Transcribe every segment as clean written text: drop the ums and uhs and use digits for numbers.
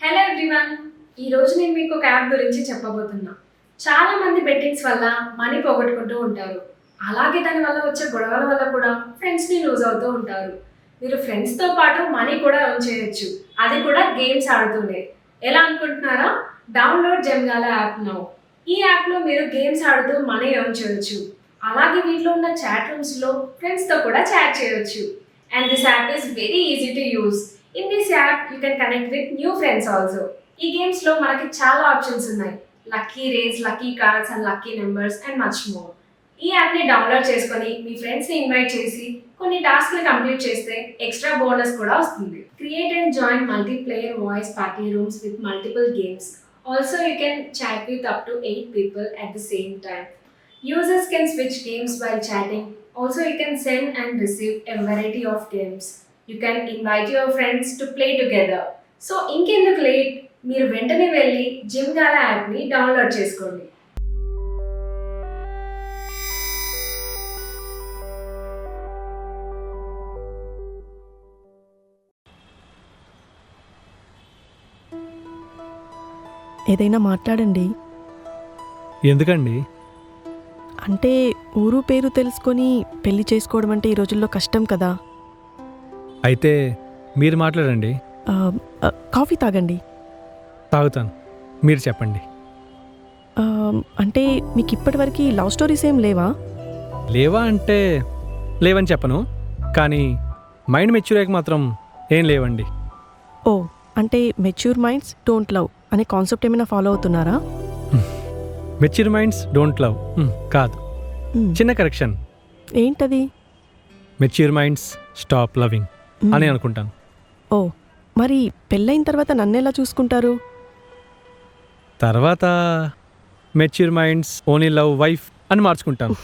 Hello everyone, ఈరోజు నేను మీకు ఒక యాప్ గురించి చెప్పబోతున్నా. చాలా మంది బెట్టింగ్స్ వల్ల మనీ పోగొట్టుకుంటూ ఉంటారు. అలాగే దానివల్ల వచ్చే గొడవల వల్ల కూడా ఫ్రెండ్స్ని లూజ్ అవుతూ ఉంటారు. మీరు ఫ్రెండ్స్తో పాటు మనీ కూడా ఎర్న్ చేయొచ్చు, అది కూడా గేమ్స్ ఆడుతూనే. ఎలా అనుకుంటున్నారా? డౌన్లోడ్ జెమ్గాలా యాప్ నౌ. ఈ యాప్లో మీరు గేమ్స్ ఆడుతూ మనీ ఎర్న్ చేయొచ్చు. అలాగే వీటిలో ఉన్న చాట్ రూమ్స్లో ఫ్రెండ్స్తో కూడా చాట్ చేయొచ్చు. And this app is very easy to use. In this app, you can connect with new friends also. ఈ గేమ్స్ లో మనకి చాలా ఆప్షన్స్ ఉన్నాయి. Lucky race, lucky cards and lucky numbers and much more. ఈ app ని download చేసుకొని మీ friends ని ఇన్వైట్ చేసి కొన్ని టాస్క్లు కంప్లీట్ చేస్తే ఎక్స్ట్రా బోనస్ కూడా వస్తుంది. Create and join multiplayer voice party rooms with multiple games. Also you can chat with up to 8 people at the same time. Users can switch games while chatting. Also you can send and receive a variety of games. You can invite your friends to play together. So ఇంకెందుకు late, మీరు వెంటనే వెళ్ళి జిమ్గాలా యాప్ని download చేసుకోండి. ఏదైనా మాట్లాడండి. ఎందుకండి? అంటే ఊరు పేరు తెలుసుకొని పెళ్లి చేసుకోవడం అంటే ఈ రోజుల్లో కష్టం కదా. అయితే మీరు మాట్లాడండి. కాఫీ తాగండి. తాగుతాను, మీరు చెప్పండి. అంటే మీకు ఇప్పటివరకు లవ్ స్టోరీస్ ఏం లేవా? లేవా అంటే లేవని చెప్పను, కానీ మైండ్ మెచ్యూర్ అయ్యాక మాత్రం ఏం లేవండి. ఓ, అంటే మెచ్యూర్ మైండ్స్ డోంట్ లవ్ అనే కాన్సెప్ట్ ఏమైనా ఫాలో అవుతున్నారా? మెచ్యూర్ మైండ్స్ డోంట్ లవ్ కాదు, చిన్న కరెక్షన్. ఏంటది? మెచ్యూర్ మైండ్స్ స్టాప్ లవింగ్ అని అనుకుంటాను. ఓ, మరి పెళ్ళైన తర్వాత నన్ను ఎలా చూసుకుంటారు? తర్వాత mature minds only love wife అని మార్చుకుంటాను.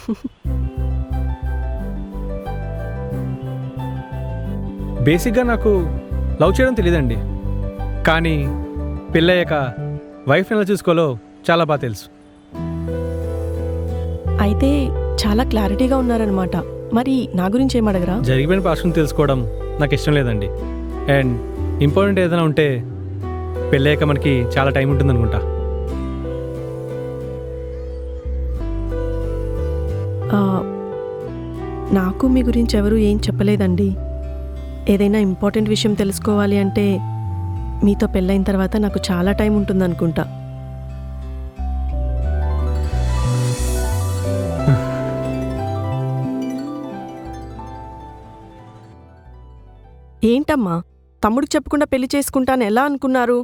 బేసిక్గా నాకు లవ్ చేయడం తెలియదండి, కానీ పెళ్ళయ్యాక వైఫ్ని ఎలా చూసుకోవాలో చాలా బాగా తెలుసు. అయితే చాలా క్లారిటీగా ఉన్నారనమాట. మరి నా గురించి ఏం అడగరా? జరిగిపోయిన పాస్ట్ని తెలుసుకోవడం నాకు ఇష్టం లేదండి. అండ్ ఇంపార్టెంట్ ఏదైనా ఉంటే పెళ్ళయ్యాక మనకి చాలా టైం ఉంటుంది అనుకుంటా. నాకు మీ గురించి ఎవరు ఏం చెప్పలేదండి. ఏదైనా ఇంపార్టెంట్ విషయం తెలుసుకోవాలి అంటే మీతో పెళ్ళైన తర్వాత నాకు చాలా టైం ఉంటుంది అనుకుంటా. ఏంటమ్మా, తమ్ముడికి చెప్పకుండా పెళ్లి చేసుకుంటాను ఎలా అనుకున్నారు?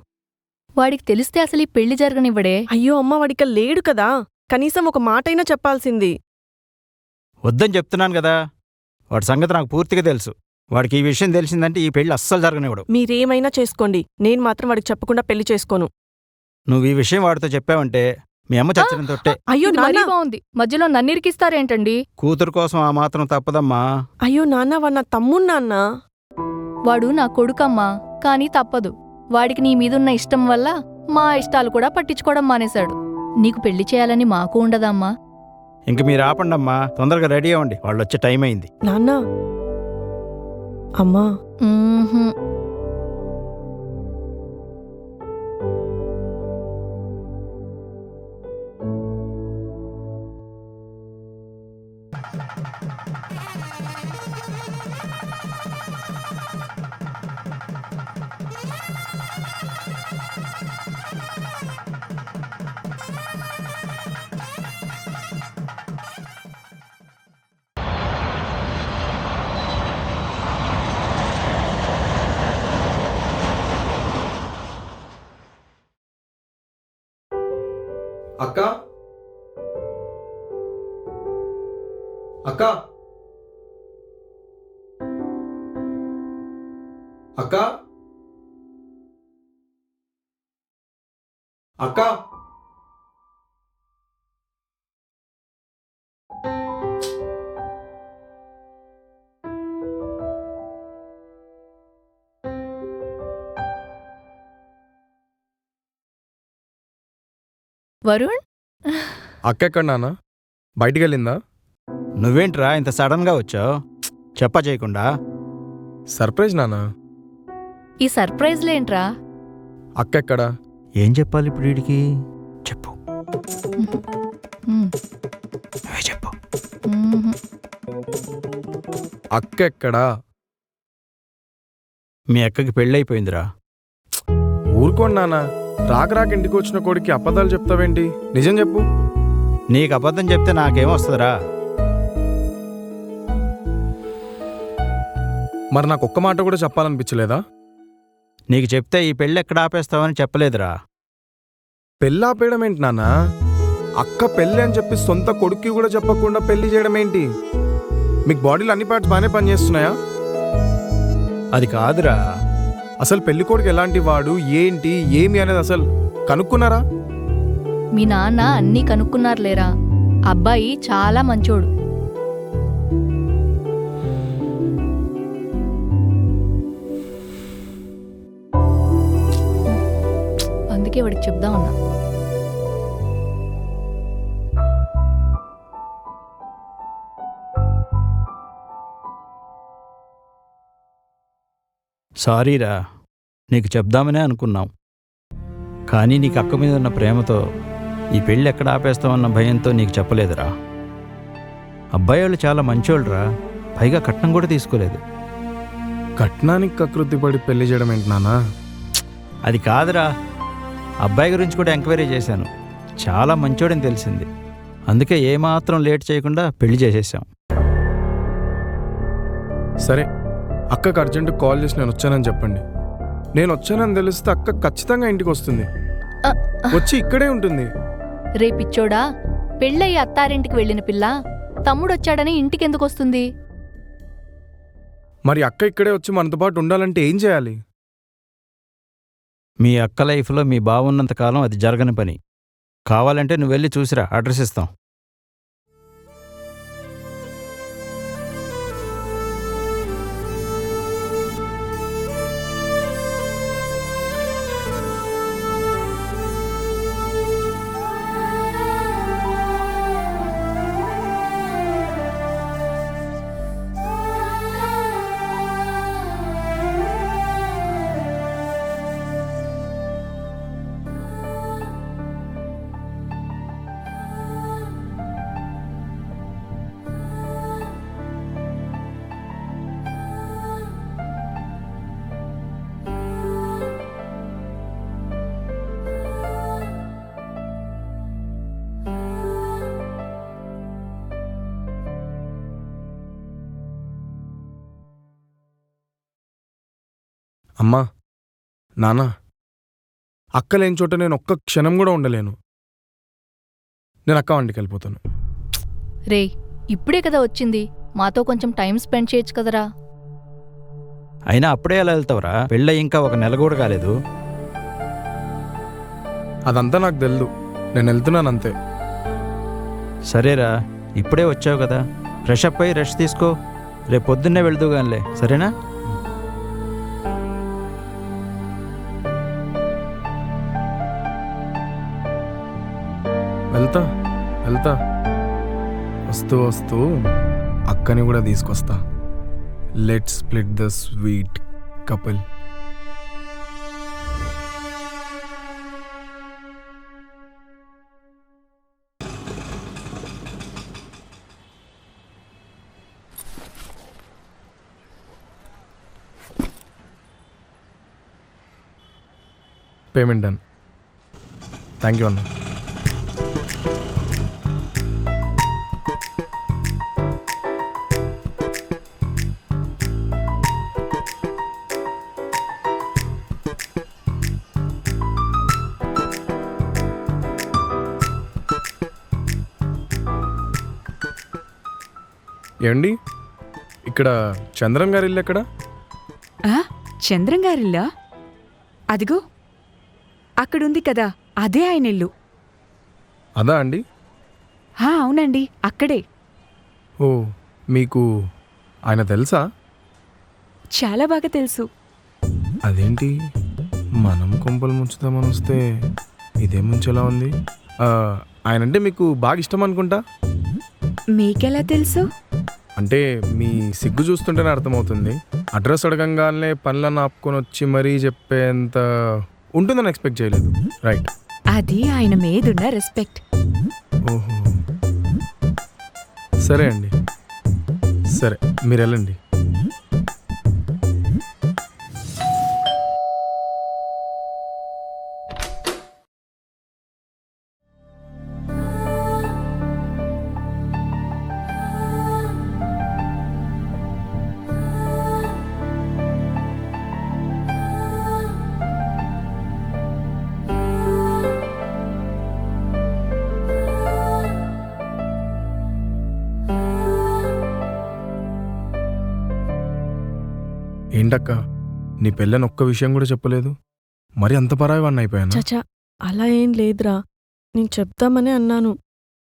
వాడికి తెలిస్తే అసలు ఈ పెళ్లి జరగనివ్వడే. అయ్యో అమ్మ, వాడిక లేడు కదా, కనీసం ఒక మాటైనా చెప్పాల్సింది. వద్దని చెప్తున్నాను కదా, వాడి సంగతి నాకు పూర్తిగా తెలుసు. వాడికి ఈ విషయం తెలిసిందంటే ఈ పెళ్లి అస్సలు జరగనివ్వడు. మీరేమైనా చేసుకోండి, నేను మాత్రం వాడికి చెప్పకుండా పెళ్లి చేసుకోను. నువ్వు ఈ విషయం వాడితో చెప్పావంటే మీ అమ్మ చచ్చిన తొట్టే. అయ్యో ఇది మరీ నాన్న, బాగుంది, మధ్యలో నన్నిరికిస్తారేంటండి? కూతురు కోసం ఆ మాత్రం తప్పదమ్మా. అయ్యో నాన్న, వాడు నా తమ్ముడు నాన్న. వాడు నా కొడుకమ్మా, కానీ తప్పదు. వాడికి నీ మీదున్న ఇష్టం వల్ల మా ఇష్టాలు కూడా పట్టించుకోవడం మానేశాడు. నీకు పెళ్లి చేయాలని మాకు ఉండదమ్మా. ఇంక మీరు ఆపండమ్మా, తొందరగా రెడీ అవ్వండి, వాళ్ళు వచ్చే టైం అయింది. నాన్న, అమ్మా, మ్మ్హ్మ్. అక్క అక్క అక్క అక్క వరుణ్, అక్క ఎక్కడ నాన్న? బయటికి వెళ్ళిందా? నువ్వేంట్రా ఇంత సడన్గా వచ్చావు? చెప్పా చేయకుండా. సర్ప్రైజ్ నాన్న. ఈ సర్ప్రైజ్లేంట్రా? అక్క ఎక్కడా? ఏం చెప్పాలి ఇప్పుడు వీడికి? చెప్పు, ఉమ్, నువ్వే చెప్పు. ఉమ్హు. అక్క ఎక్కడా? మీ అక్కకి పెళ్ళైపోయిందిరా. ఊరుకోండి నాన్న. రాక రాక ఇంటికి వచ్చిన కొడుక్కి అబద్ధాలు చెప్తావేంటి? నిజం చెప్పు. నీకు అబద్ధం చెప్తే నాకేమొస్తుందిరా? మరి నాకు ఒక్క మాట కూడా చెప్పాలనిపించలేదా? నీకు చెప్తే ఈ పెళ్ళి ఎక్కడ ఆపేస్తావని చెప్పలేదురా. పెళ్ళి ఆపేయడం ఏంటి నాన్న? అక్క పెళ్ళి అని చెప్పి సొంత కొడుక్కి కూడా చెప్పకుండా పెళ్లి చేయడం ఏంటి? మీకు బాడీలో అన్ని పార్ట్స్ బాగానే పనిచేస్తున్నాయా? అది కాదురా. అసలు పెళ్లి కొడుకు ఎలాంటి వాడు, ఏంటి, ఏమి అనేది అసలు కనుక్కున్నారా? మీ నాన్న అన్నీ కనుక్కున్నారులేరా. అబ్బాయి చాలా మంచోడు. అందుకే వాడికి చెప్దా ఉన్నా. సారీరా, నీకు చెప్దామనే అనుకున్నాం. కానీ నీకు అక్క మీద ఉన్న ప్రేమతో ఈ పెళ్ళి ఎక్కడ ఆపేస్తామన్న భయంతో నీకు చెప్పలేదురా. అబ్బాయి వాళ్ళు చాలా మంచోళ్ళురా. పైగా కట్నం కూడా తీసుకోలేదు. కట్నానికి కకృతి పడి పెళ్లి చేయడం ఏంటి నాన్న? అది కాదురా. అబ్బాయి గురించి కూడా ఎంక్వైరీ చేశాను. చాలా మంచోడని తెలిసింది. అందుకే ఏమాత్రం లేట్ చేయకుండా పెళ్లి చేసేసాం. సరే, అక్కకు అర్జెంట్ కాల్ చేసి నేను వచ్చానని చెప్పండి. నేను వచ్చానని తెలిస్తే అక్క ఖచ్చితంగా ఇంటికి వస్తుంది. వచ్చి ఇక్కడే ఉంటుంది. రేపిచ్చోడా, పెళ్ళయ్యి అత్తారింటికి వెళ్ళిన పిల్ల తమ్ముడొచ్చాడని ఇంటికెందుకు వస్తుంది? మరి అక్క ఇక్కడే వచ్చి మనతో పాటు ఉండాలంటే ఏం చేయాలి? మీ అక్క లైఫ్లో మీ బావున్నంతకాలం అది జరగని పని. కావాలంటే నువ్వు వెళ్ళి చూసిరా, అడ్రస్ ఇస్తాం. అమ్మా, నాన్న, అక్క లేని చోట నేను ఒక్క క్షణం కూడా ఉండలేను. నేను అక్క వంటికి వెళ్ళిపోతాను. రేయ్, ఇప్పుడే కదా వచ్చింది. మాతో కొంచెం టైం స్పెండ్ చేయొచ్చు కదరా. అయినా అప్పుడే ఎలా వెళ్తావురా? పెళ్ళయి ఇంకా 1 నెల కూడా కాలేదు. అదంతా నాకు తెలియదు. నేను వెళ్తున్నాను అంతే. సరేరా, ఇప్పుడే వచ్చావు కదా, ఫ్రెష్ అప్ అయ్యి రెస్ట్ తీసుకో. రేపు పొద్దున్నే వెళ్దుగానిలే, సరేనా? వెళ్తా వెళ్తా వస్తూ వస్తూ అక్కని కూడా తీసుకొస్తా. Let's split the sweet couple. Payment done. Thank you అన్న. ఏమండి, ఇక్కడ చంద్రం గారి ఇల్లు ఎక్కడ? చంద్రం గారిల్లా? అదిగో అక్కడుంది కదా, అదే ఆయన ఇల్లు. అదా అండి? అవునండి, అక్కడే. ఓ, మీకు ఆయన తెలుసా? చాలా బాగా తెలుసు. అదేంటి, మనం కొంపలు ముంచుదామని వస్తే ఇదే ముంచేలా ఉంది. ఆయనంటే మీకు బాగా ఇష్టం అనుకుంటా. మీకెలా తెలుసు? అంటే మీ సిగ్గు చూస్తుంటేనే అర్థమవుతుంది. అడ్రస్ అడగంగానే పనులను ఆపుకొని వచ్చి మరీ చెప్పేంత ఉంటుందని ఎక్స్పెక్ట్ చేయలేదు. రైట్. అది ఆయన మీదున్న రెస్పెక్ట్. ఓహో, సరే అండి. సరే, మీరు వెళ్ళండి. ఏంటక్క, నీ పెళ్ళని ఒక్క విషయం కూడా చెప్పలేదు. మరి అంత పరాయివాన్ని అయిపోయాను. చచా, అలా ఏం లేదురా. నేను చెప్తామనే అన్నాను,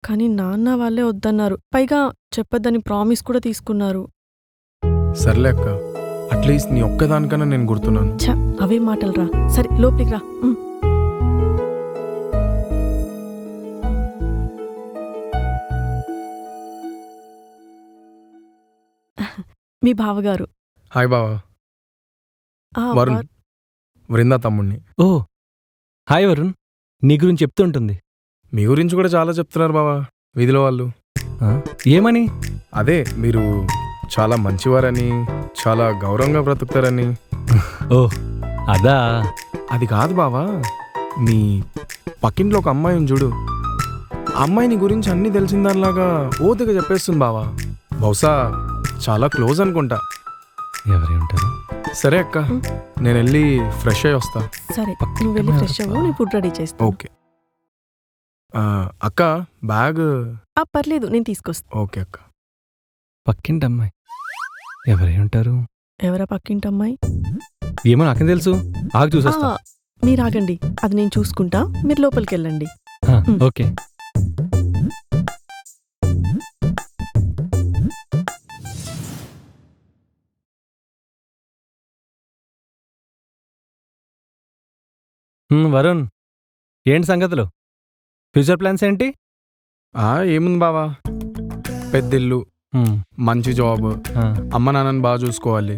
కానీ నాన్న వాళ్ళే వద్దన్నారు. పైగా చెప్పొద్దని ప్రామిస్ కూడా తీసుకున్నారు. సర్లే అక్క, అట్లీస్ట్ నీ ఒక్కదానికన్నా నేను గుర్తున్నాను. ఛ, అవే మాటలు రా. సరే లోపలికి రా. మీ బావగారు. హాయ్ బావా. ఆ, వరుణ్, వృందా తమ్ముణ్ణి. ఓ హాయ్ వరుణ్, నీ గురించి చెప్తూ ఉంటుంది. మీ గురించి కూడా చాలా చెప్తున్నారు బావా వీధిలో వాళ్ళు. ఆ, ఏమని? అదే మీరు చాలా మంచివారని, చాలా గౌరవంగా బ్రతుకుతారని. ఓ అదా. అది కాదు బావా, మీ పక్కింట్లో ఒక అమ్మాయిని చూడు. ఆ అమ్మాయి నీ గురించి అన్నీ తెలిసిన దానిలాగా ఓతగా చెప్పేస్తుంది బావా. బహుశా చాలా క్లోజ్ అనుకుంటా. ఎవరే ఉంటారు? సరే అక్క, నేను వెళ్ళి ఫ్రెష్ అయ్యి వస్తా. సరే నువ్వు వెళ్ళి ఫ్రెష్ అవ్వు, నేను ఫుడ్ రెడీ చేస్తా. ఓకే. అక్క, బ్యాగ్. పర్లేదు, నేను తీసుకొస్తా. ఓకే అక్క. పక్కింటి అమ్మాయి ఎవరే ఉంటారు? ఎవరా పక్కింటి అమ్మాయి? ఏమో నాకేం తెలుసు. ఆగి చూసొస్తా. మీరు ఆగండి, అది నేను చూసుకుంటా. మీరు లోపలికి వెళ్ళండి. ఓకే. వరుణ్, ఏంటి సంగతులు? ఫ్యూచర్ ప్లాన్స్ ఏంటి? ఏముంది బావా, పెద్దిల్లు, మంచి జాబ్, అమ్మ నాన్నని బాగా చూసుకోవాలి,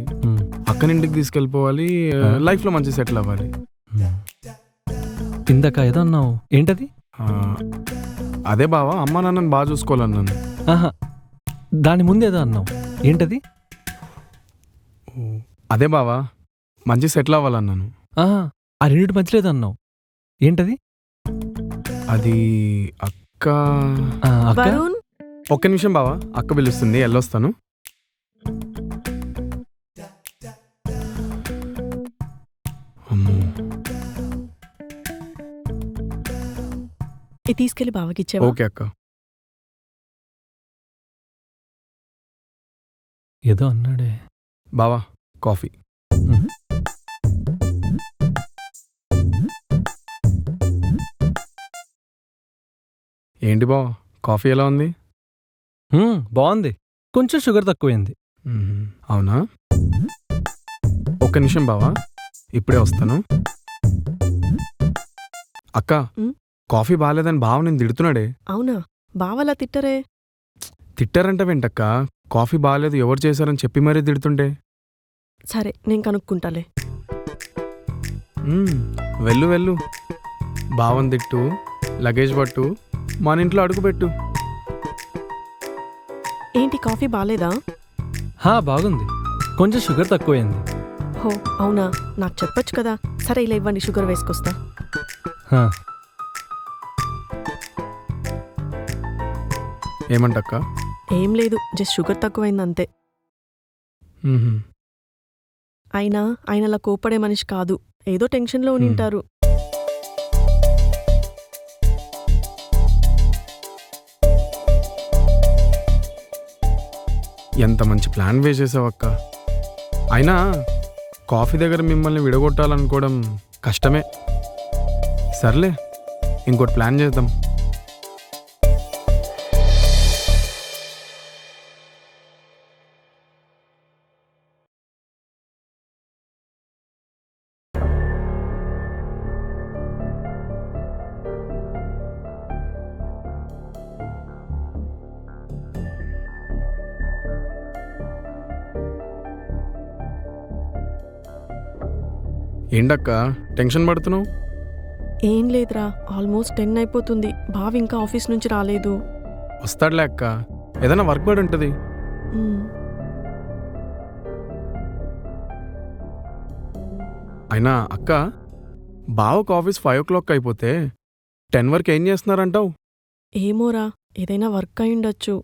అక్కని ఇంటికి తీసుకెళ్ళిపోవాలి, లైఫ్లో మంచి సెటిల్ అవ్వాలి. ఇందాక ఏదో అన్నావు, ఏంటది? అదే బావా, అమ్మ నాన్నని బాగా చూసుకోవాలన్నాను. దాని ముందు ఏదో అన్నావు, ఏంటది? అదే బావా, మంచి సెటిల్ అవ్వాలన్నాను. ఆ రెండింటి మధ్యలో ఏదో అన్నావు, ఏంటది? అది అక్క. వరుణ్, ఒక్క నిమిషం బావా, అక్క పిలుస్తుంది, వెళ్ళొస్తాను. అమ్మో, ఇది తీసుకెళ్లి బావకి ఇచ్చేవా? ఓకే అక్క. ఏదో అన్నాడే. బావా, కాఫీ. ఏంటి బావా, కాఫీ ఎలా ఉంది? బాగుంది, కొంచెం షుగర్ తక్కువైంది. అవునా? ఒక్క నిమిషం బావా, ఇప్పుడే వస్తాను. అక్క, కాఫీ బాగాలేదని బావ నేను తిడుతున్నాడే. అవునా? బావలా తిట్టరే. తిట్టారంట వెంటక్క, కాఫీ బాగాలేదు ఎవరు చేశారని చెప్పి మరీ తిడుతుంటే. సరే నేను కనుక్కుంటాలే. వెళ్ళు వెళ్ళు, బావని తిట్టు, లగేజ్ పట్టు, మన ఇంట్లో అడుగుపెట్టు. ఏంటి కాఫీ బాలేదా? బాగుంది, కొంచెం షుగర్ తక్కువైంది. హో అవునా? నాకు చెప్పొచ్చు కదా. సరే ఇలా ఇవ్వండి, షుగర్ వేసుకొస్తా. ఏమంటక్క? ఏం లేదు, జస్ట్ షుగర్ తక్కువైంది అంతే. అయినా ఆయన అలా కోపడే మనిషి కాదు, ఏదో టెన్షన్లో ఉనింటారు. ఎంత మంచి ప్లాన్ వేసేసావక్క. అయినా కాఫీ దగ్గర మిమ్మల్ని విడగొట్టాలనుకోవడం కష్టమే. సర్లే, ఇంకోటి ప్లాన్ చేద్దాం. ఏంటక్క టెన్షన్ పడుతున్నావు? ఏం లేదురా, ఆల్మోస్ట్ 10 అయిపోతుంది. బావ ఇంకా ఆఫీస్ నుంచి రాలేదు. వస్తాడులే అక్క, ఏదైనా వర్క్ పడి ఉంటుంది. మ్మ్. అయినా అక్క, బావకు ఆఫీస్ 5 o'clock అయిపోతే 10 వరకు ఏం చేస్తున్నారంటావు? ఏమోరా, ఏదైనా వర్క్ అయి ఉండొచ్చు.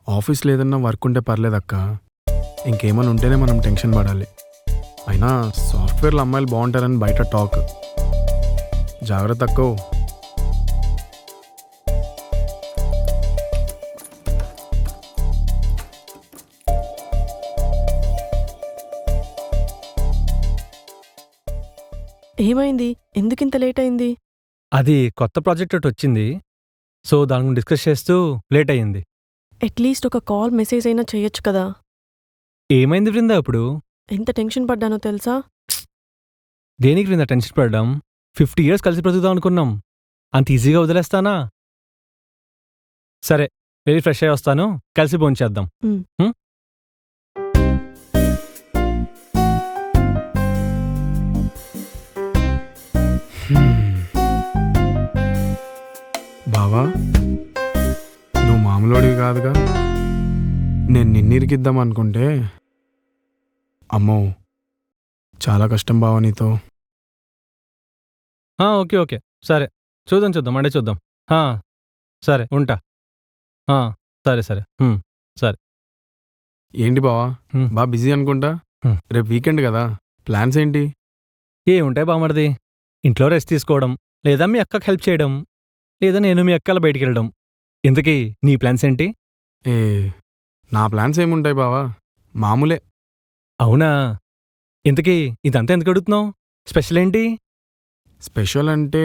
ఆఫీస్లో ఏదన్నా వర్క్ ఉంటే పర్లేదక్క, ఇంకేమైనా ఉంటేనే మనం టెన్షన్ పడాలి. అయినా సాఫ్ట్వేర్లో అమ్మాయిలు బాగుంటారని బయట టాక్. జాగ్రత్త అక్కో. ఏమైంది? ఎందుకింత లేట్ అయింది? అది కొత్త ప్రాజెక్ట్ ఒకటి వచ్చింది, సో దాని గురించి డిస్కస్ చేస్తూ లేట్ అయ్యింది. అట్లీస్ట్ ఒక కాల్ మెసేజ్ అయినా చేయొచ్చు కదా. ఏమైంది బృందా ఇప్పుడు? ఎంత టెన్షన్ పడ్డానో తెలుసా? దేనికి బృందా టెన్షన్ పడ్డాం? 50 years కలిసి బ్రతుకుదాం అనుకున్నాం, అంత ఈజీగా వదిలేస్తానా? సరే, వెళ్ళి ఫ్రెష్ అయ్యి వస్తాను, కలిసి భోంచేద్దాం. మ్. బావా, నువ్వు మామూలుడివి కాదుగా. నేను నిన్నిరికిద్దాం అనుకుంటే, అమ్మో చాలా కష్టం బావా నీతో. ఓకే ఓకే, సరే చూద్దాం అంటే చూద్దాం. సరే ఉంటా. సరే సరే. సరే. ఏంటి బావా, హ్మ్. బా బిజీ అనుకుంటా. హ్మ్. రేపు వీకెండ్ కదా, ప్లాన్స్ ఏంటి? ఏముంటాయి బామర్ది, ఇంట్లో రెస్ట్ తీసుకోవడం, లేదా మీ అక్కకి హెల్ప్ చేయడం, లేదా నేను మీ అక్కల బయటికి వెళ్ళడం. ఇంతకీ నీ ప్లాన్స్ ఏంటి? ఏ నా ప్లాన్స్ ఏముంటాయి బావా, మామూలే. అవునా? ఇంతకీ ఇదంతా ఎందుకు అడుగుతున్నావు? స్పెషల్ ఏంటి? స్పెషల్ అంటే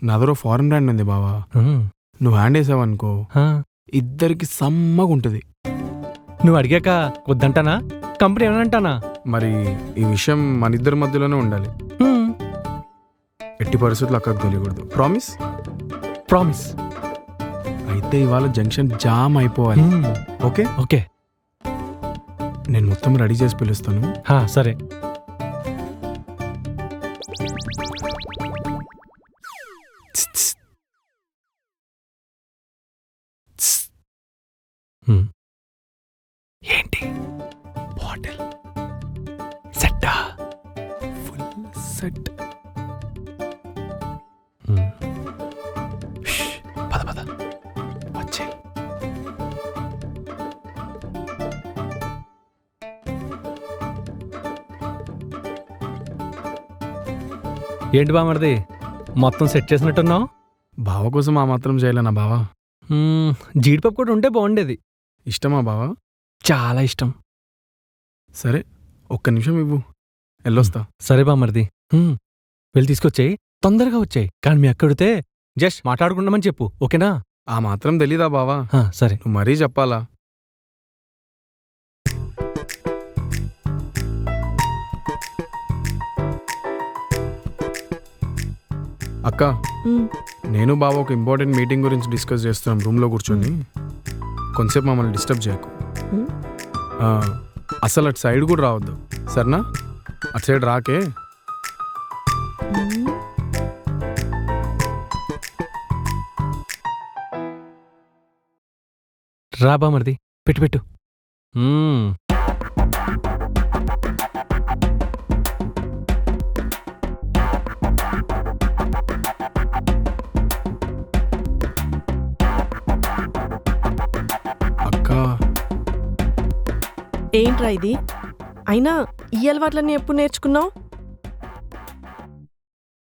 నా దగ్గర ఫారెన్ బ్రాండ్ ఉంది బావా, నువ్వు హ్యాండ్ వేసావనుకో ఇద్దరికి సమ్మగా ఉంటుంది. నువ్వు అడిగాక వద్దంటానా? కంపెనీ ఏమనంటానా? మరి ఈ విషయం మన ఇద్దరి మధ్యలోనే ఉండాలి. ఎట్టి పరిస్థితులు అక్కడికి తెలియకూడదు. ప్రామిస్? ప్రామిస్. అయితే ఇవాళ జంక్షన్ జామ్ అయిపోవాలి. Okay okay. నేను మొత్తం రెడీ చేసి పిలుస్తాను. సరే. ఏంటి? బాటిల్ సెట్టా? Full set. పద పద వచ్చే. ఏంటి బామర్ది, మొత్తం సెట్ చేసినట్టున్నావు? బావ కోసం ఆ మాత్రం చేయలేనా బావా? జీడిపప్పు కూడా ఉంటే బాగుండేది. ఇష్టమా బావా? చాలా ఇష్టం. సరే, ఒక్క నిమిషం ఇవ్వు, వెళ్ళొస్తా. సరే బామర్ది, వెళ్ళి తీసుకొచ్చేయి, తొందరగా వచ్చాయి. కానీ మీ అక్కడితే జస్ట్ మాట్లాడుకుంటామని చెప్పు, ఓకేనా? ఆ మాత్రం తెలీదా బావా? సరే. నువ్వు మరీ చెప్పాలా? అక్క, మ్. నేను బావ ఒక ఇంపార్టెంట్ మీటింగ్ గురించి డిస్కస్ చేస్తున్నాం రూమ్లో కూర్చొని. కొంచెంసేపు మమ్మల్ని డిస్టర్బ్ చేయకు. మ్. అసలు అటు సైడ్ కూడా రావద్దు, సరేనా? అటు సైడ్ రాకే. మ్. రా బామర్ది, పెట్టు పెట్టు. అక్క, ఏంట్రా ఇది? అయినా ఈ అలవాట్లన్నీ ఎప్పుడు నేర్చుకున్నావు?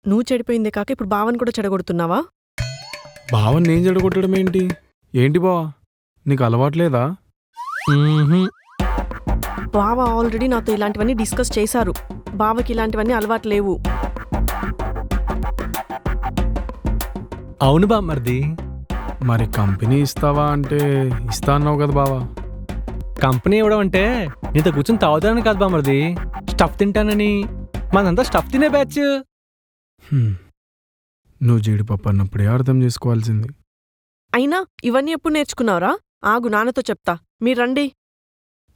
నువ్వు చెడిపోయిందే కాక ఇప్పుడు బావని కూడా చెడగొడుతున్నావా? బావని నేను చెడగొట్టడం ఏంటి? ఏంటి బావా, నీకు అలవాట్లేదా? బావ ఆల్రెడీ నాతో ఇలాంటివన్నీ డిస్కస్ చేశారు. బావకి ఇలాంటివన్నీ అలవాటు లేవు. అవును బామర్ది. మరి కంపెనీ ఇస్తావా అంటే ఇస్తా అన్నావు కదా బావా. కంపెనీ ఇవ్వడం అంటే నీతో కూర్చొని తాగుతానని కాదు బామర్ది, స్టఫ్ తింటానని. మనంతా స్టఫ్ తినే బ్యాచ్. నువ్వు జీడిపప్పు అన్నప్పుడే అర్థం చేసుకోవాల్సింది. అయినా ఇవన్నీ ఎప్పుడు నేర్చుకున్నావురా? ఆగు, నాన్నతో చెప్తా. మీరు రండి.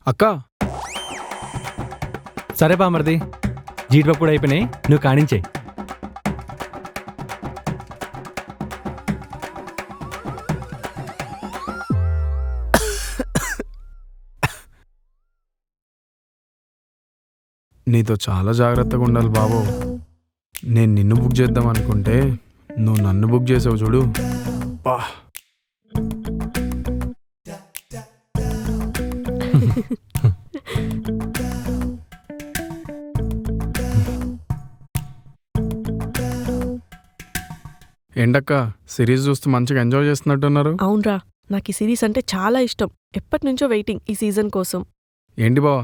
అక్క, సరే బామర్ది, జీడిపప్పు కూడా అయిపోయినాయి, నువ్వు కానించేయి. నీతో చాలా జాగ్రత్తగా ఉండాలి బాబు. నేను నిన్ను బుక్ చేద్దాం అనుకుంటే నువ్వు నన్ను బుక్ చేసావు చూడు. పా ఏంటక్క సిరీస్ చూస్తూ మంచిగా ఎంజాయ్ చేస్తున్నట్టున్నారు. అవునరా, నాకు ఈ సిరీస్ అంటే చాలా ఇష్టం. ఎప్పటి నుంచో వెయిటింగ్ ఈ సీజన్ కోసం. ఏంటి బావా,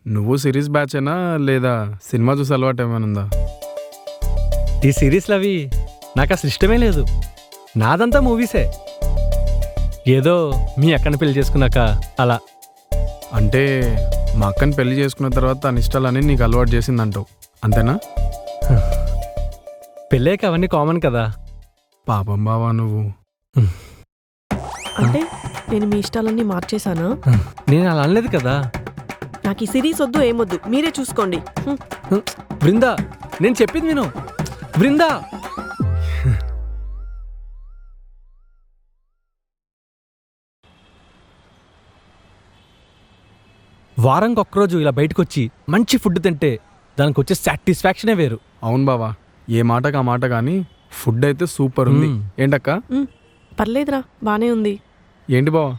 నువ్వు సిరీస్ బ్యాచేనా లేదా సినిమా చూసి అలవాటు ఏమైనా ఉందా? ఈ సిరీస్లు అవి నాకు అసలు ఇష్టమే లేదు. నాదంతా మూవీసే. ఏదో మీ అక్కని పెళ్లి చేసుకున్నాక అలా. అంటే మా అక్కని పెళ్లి చేసుకున్న తర్వాత తన ఇష్టాలని నీకు అలవాటు చేసిందంటావు, అంతేనా? పెళ్ళాక అవన్నీ కామన్ కదా. పాపం బావా నువ్వు. అంటే నేను మీ ఇష్టాలన్నీ మార్చేశానా? నేను అలా అనలేదు కదా. నాకు ఈ సిరీస్ వద్దు, ఏమొద్దు, మీరే చూసుకోండి. బృందా, నేను చెప్పింది విను. బృందా, వారానికి ఒక్కరోజు ఇలా బయటకు వచ్చి మంచి ఫుడ్ తింటే దానికి వచ్చే సాటిస్ఫాక్షనే వేరు. అవును బావా, ఏ మాటకు ఆ మాట కానీ ఫుడ్ అయితే సూపర్ ఉంది. ఏంటక్క? పర్లేదురా, బానే ఉంది. ఏంటి బావా?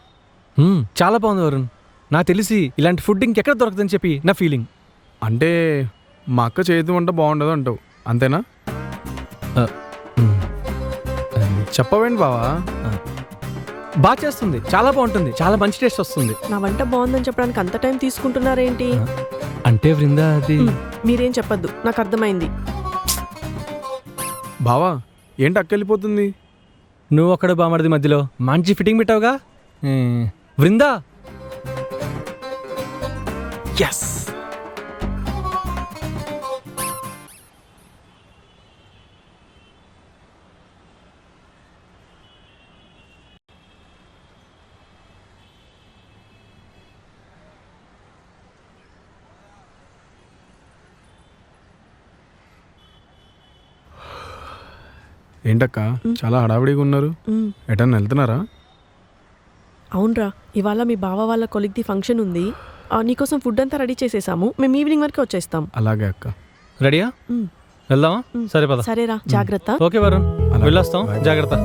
చాలా బాగుంది వరుణ్. నాకు తెలిసి ఇలాంటి ఫుడ్ ఇంకెక్కడ దొరకదని చెప్పి నా ఫీలింగ్. అంటే మా అక్క చేతి వంట బాగుండదు అంటావు, అంతేనా? చెప్పవేంటి బావా? బాగా చేస్తుంది, చాలా బాగుంటుంది, చాలా మంచి టేస్ట్ వస్తుంది. నా వంట బాగుందని చెప్పడానికి అంత టైం తీసుకుంటున్నారేంటి? అంటే బృందా అది మీరేం చెప్పొద్దు, నాకు అర్థమైంది. బావా ఏంటి అక్క వెళ్ళిపోతుంది? నువ్వు అక్కడ బామర్ది మధ్యలో మంచి ఫిట్టింగ్ పెట్టావుగా. బృందా, ఎస్. ఏంటక్క చాలా హడావిడిగా ఉన్నారు, ఎటన్నా వెళ్తున్నారా? అవునరా, ఇవాళ మీ బావ వాళ్ళ కొలిగ్ది ఫంక్షన్ ఉంది. నీకోసం ఫుడ్ అంతా రెడీ చేసేసాము. మేము ఈవినింగ్ వరకు వచ్చేస్తాం. అలాగే అక్క. రెడీయా? వెళ్దామా? సరే పద. సరేరా, జాగ్రత్త. ఓకే వరుణ్, అలాగే. వెళ్ళొస్తాం, జాగ్రత్త.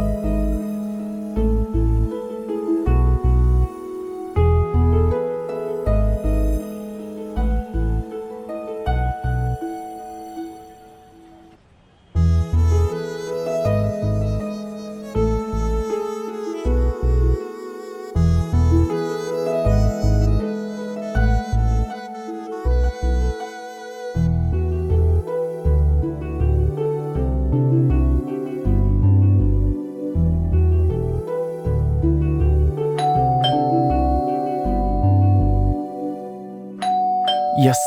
ఎస్.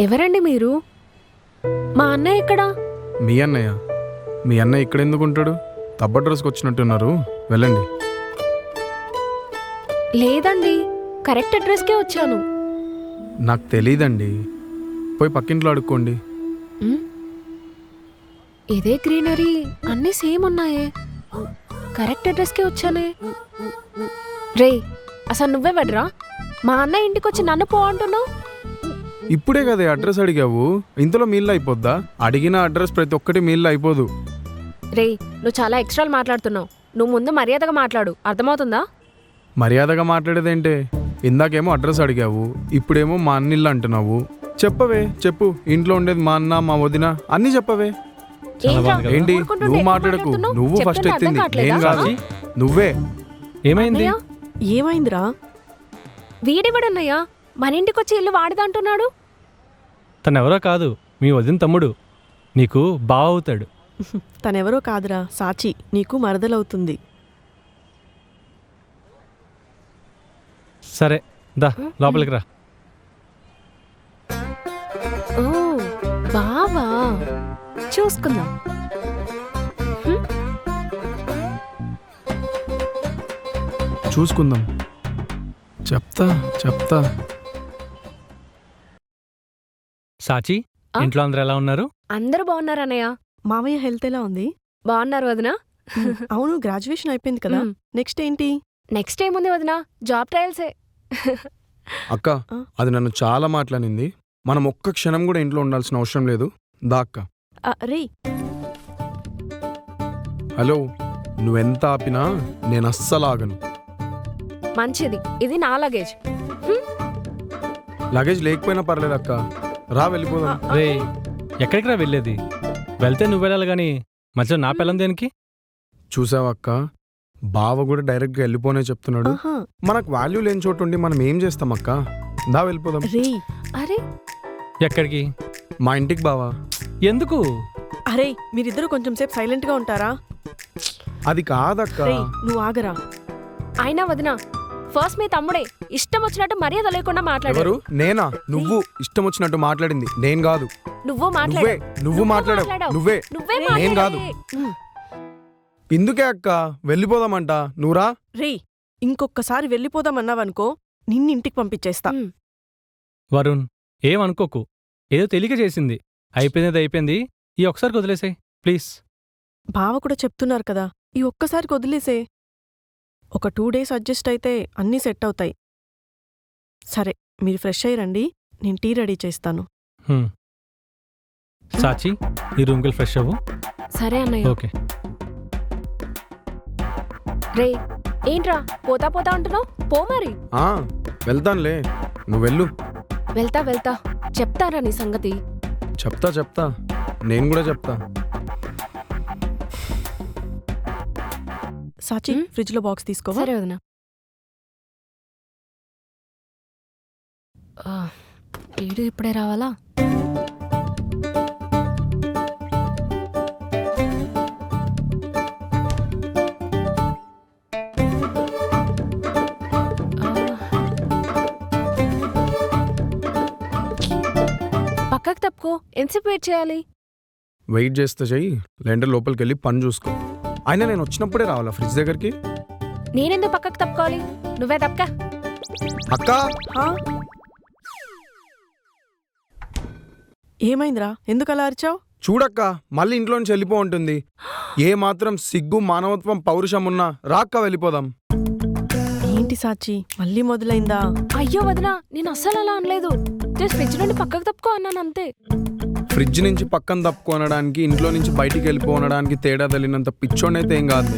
ఎవరండి మీరు? మా అన్నయ్య ఎక్కడా? మీ అన్నయ్య? మీ అన్నయ్య ఇక్కడ ఎందుకు ఉంటాడు? తబ్బ డ్రెస్కి వచ్చినట్టున్నారు, వెళ్ళండి. లేదండి, కరెక్ట్ అడ్రస్కే వచ్చాను. నాకు తెలీదండి, పోయి పక్కింట్లో అడుక్కోండి. ఇదే గ్రీనరీ, అన్నీ సేమ్ ఉన్నాయే. కరెక్ట్ అడ్రస్కే వచ్చానే. రే, అసలు నువ్వే వడ్రా? మా అన్నయ్య ఇంటికి వచ్చి నన్ను పో అంటున్నావు. ఇప్పుడే కదా అడ్రస్ అడిగావు, ఇంతలో మీల్లో అయిపోద్దా? అడిగిన అడ్రస్ ప్రతి ఒక్కటి మీల్లో అయిపోదు. రే, నువ్వు చాలా ఎక్స్ట్రాలు మాట్లాడుతున్నావు. నువ్వు ముందు మర్యాదగా మాట్లాడు, అర్థమవుతుందా? మర్యాదగా మాట్లాడేదేంటే? ఇందాకేమో అడ్రస్ అడిగావు, ఇప్పుడేమో మా అన్నిల్లు అంటున్నావు. చెప్పవే, చెప్పు. ఇంట్లో ఉండేది మా అన్న, మా వదిన, అన్నీ చెప్పవే. ఏంట్రా, ఏంటి ఊరుకుంటుంటే నువ్వు ఎక్కువ మాట్లాడకు, మాట్లాడుతున్నావు? నువ్వు ఫస్ట్ చెప్తుంటే ఎత్తింది అర్థం కావట్లేదా? నేను కాదు, నువ్వే. ఏమైంది? అన్నయ్య, ఏమైందిరా? వీడెవడన్నయ్యా మన ఇంటికి వచ్చి ఇల్లు వాడిదంటున్నాడు? తనెవరో కాదు, మీ వదిన తమ్ముడు, నీకు బావ అవుతాడు. తనెవరో కాదురా, సాచి, నీకు మరదలవుతుంది. సరే దా లోపలికి రా. ఓ బావా, చూసుకుందాం. చూసుకుందాం. చెప్తా చెప్తా. సాచి ఆ? ఇంట్లో అందరూ ఎలా ఉన్నారు? అందరూ బాగున్నారు అన్నయ్య. మామయ్య హెల్త్ ఎలా ఉంది? బాగున్నారు వదిన. అవును, గ్రాడ్యుయేషన్ అయిపోయింది కదా. మ్. నెక్స్ట్ ఏంటి? నెక్స్ట్ ఏముంది వదిన, జాబ్ ట్రయల్సే. అక్క ఆ? అది నన్ను చాలా మాట్లాడింది. మనం ఒక్క క్షణం కూడా ఇంట్లో ఉండాల్సిన అవసరం లేదు. దా అక్క. రే, హలో, నువ్వెంత ఆపినా నేను అస్సలు ఆగను. మంచిది, ఇది నా లగేజ్. లగేజ్ లేకపోయినా పర్లేదు అక్క, రా వెళ్ళిపోదాం. రే ఎక్కడికి రా వెళ్ళేది? వెళ్తే నువ్వు వెళ్ళాలి కానీ మధ్యలో నా పిల్లం దేనికి? చూసావా అక్క, బావ కూడా డైరెక్ట్గా వెళ్ళిపోనే చెప్తున్నాడు. ఆహా, మనకు వాల్యూ లేని చోటు ఉండి మనం ఏం చేస్తాం అక్క? దా వెళ్ళిపోదాం. రే, అరే ఎక్కడికి? మా ఇంటికి బావా. ఎందుకు? అరే, మీరిద్దరూ కొంచెం సేపు సైలెంట్ గా ఉంటారా? అది కాదక్క. రే, నువ్వు ఆగరా. అయినా వదిన, ఫస్ట్ మీ తమ్ముడే ఇష్టం వచ్చినట్టు మర్యాద లేకుండా మాట్లాడారు. ఎవరు? నేనా? నువ్వు ఇష్టం వచ్చినట్టు మాట్లాడింది నేను కాదు. నువ్వు నువ్వే నువ్వు మాట్లాడావు. నువ్వే, నువ్వే నేను కాదు. మాట్లాడావే. ఇందుకే అక్క వెళ్ళిపోదామంట. నువ్వురా. రే, ఇంకొకసారి వెళ్ళిపోదామన్నావనుకో నిన్ను ఇంటికి పంపించేస్తా. మ్. వరుణ్ ఏమనుకోకు, ఏదో తెలియక చేసింది. అయిపోయింది అయిపోయింది, ఈ ఒకసారి వదిలేసాయి ప్లీజ్. బావ కూడా చెప్తున్నారు కదా, ఈ ఒక్కసారికి వదిలేసే. ఒక 2 days అడ్జస్ట్ అయితే అన్నీ సెట్ అవుతాయి. సరే, మీరు ఫ్రెష్ అయ్యి రండి, నేను టీ రెడీ చేస్తాను. హ్మ్. సాచి ఈ రూమ్కి వెళ్ళి ఫ్రెష్ అవ్వు. సరే అన్నయ్య. ఓకే. రే, ఏంట్రా పోతా పోతా అంటున్నావు? పో మరి. ఆ, వెళ్తానులే, నువ్వు వెళ్ళు. వెళ్తా వెళ్తా చెప్తారా నీ సంగతి. చెప్తా నేను కూడా చెప్తా. సాచి, ఫ్రిడ్జ్లో బాక్స్ తీసుకోవా? సరే వదిన. ఈడు ఇప్పుడే రావాలా? పక్కకు తప్పుకో, ఎంతసేపు వెయిట్ చేయాలి? వెయిట్ చేస్తే చెయ్యి, లేదంటే లోపలికి వెళ్ళి పని చూసుకో. అయినా నేను వచ్చినప్పుడే రావాలా ఫ్రిడ్జ్ దగ్గరికి? నేనెందుకు పక్కకు తప్పుకోవాలి? నువ్వే తప్పక. అక్క, ఆ? ఏమైందిరా, ఎందుకు అలా అరిచావు? చూడక్క, మళ్ళీ ఇంట్లో నుంచి వెళ్ళిపో ఉంటుంది. ఏ మాత్రం సిగ్గు, మానవత్వం, పౌరుషం ఉన్నా రాక్క వెళ్ళిపోదాం. ఏంటి సాచి, మళ్ళీ మొదలైందా? అయ్యో వదిన, నేను అస్సలు అలా అనలేదు. జస్ట్ ఫ్రిడ్జ్ నుండి పక్కకు తప్పుకో అన్నాను అంతే. ఫ్రిడ్జ్ నుంచి పక్కన తప్పుకొనడానికి, ఇంట్లో నుంచి బయటికి వెళ్ళిపోనడానికి తేడా తెలియనంత పిచ్చోడైతే ఏం కాదు.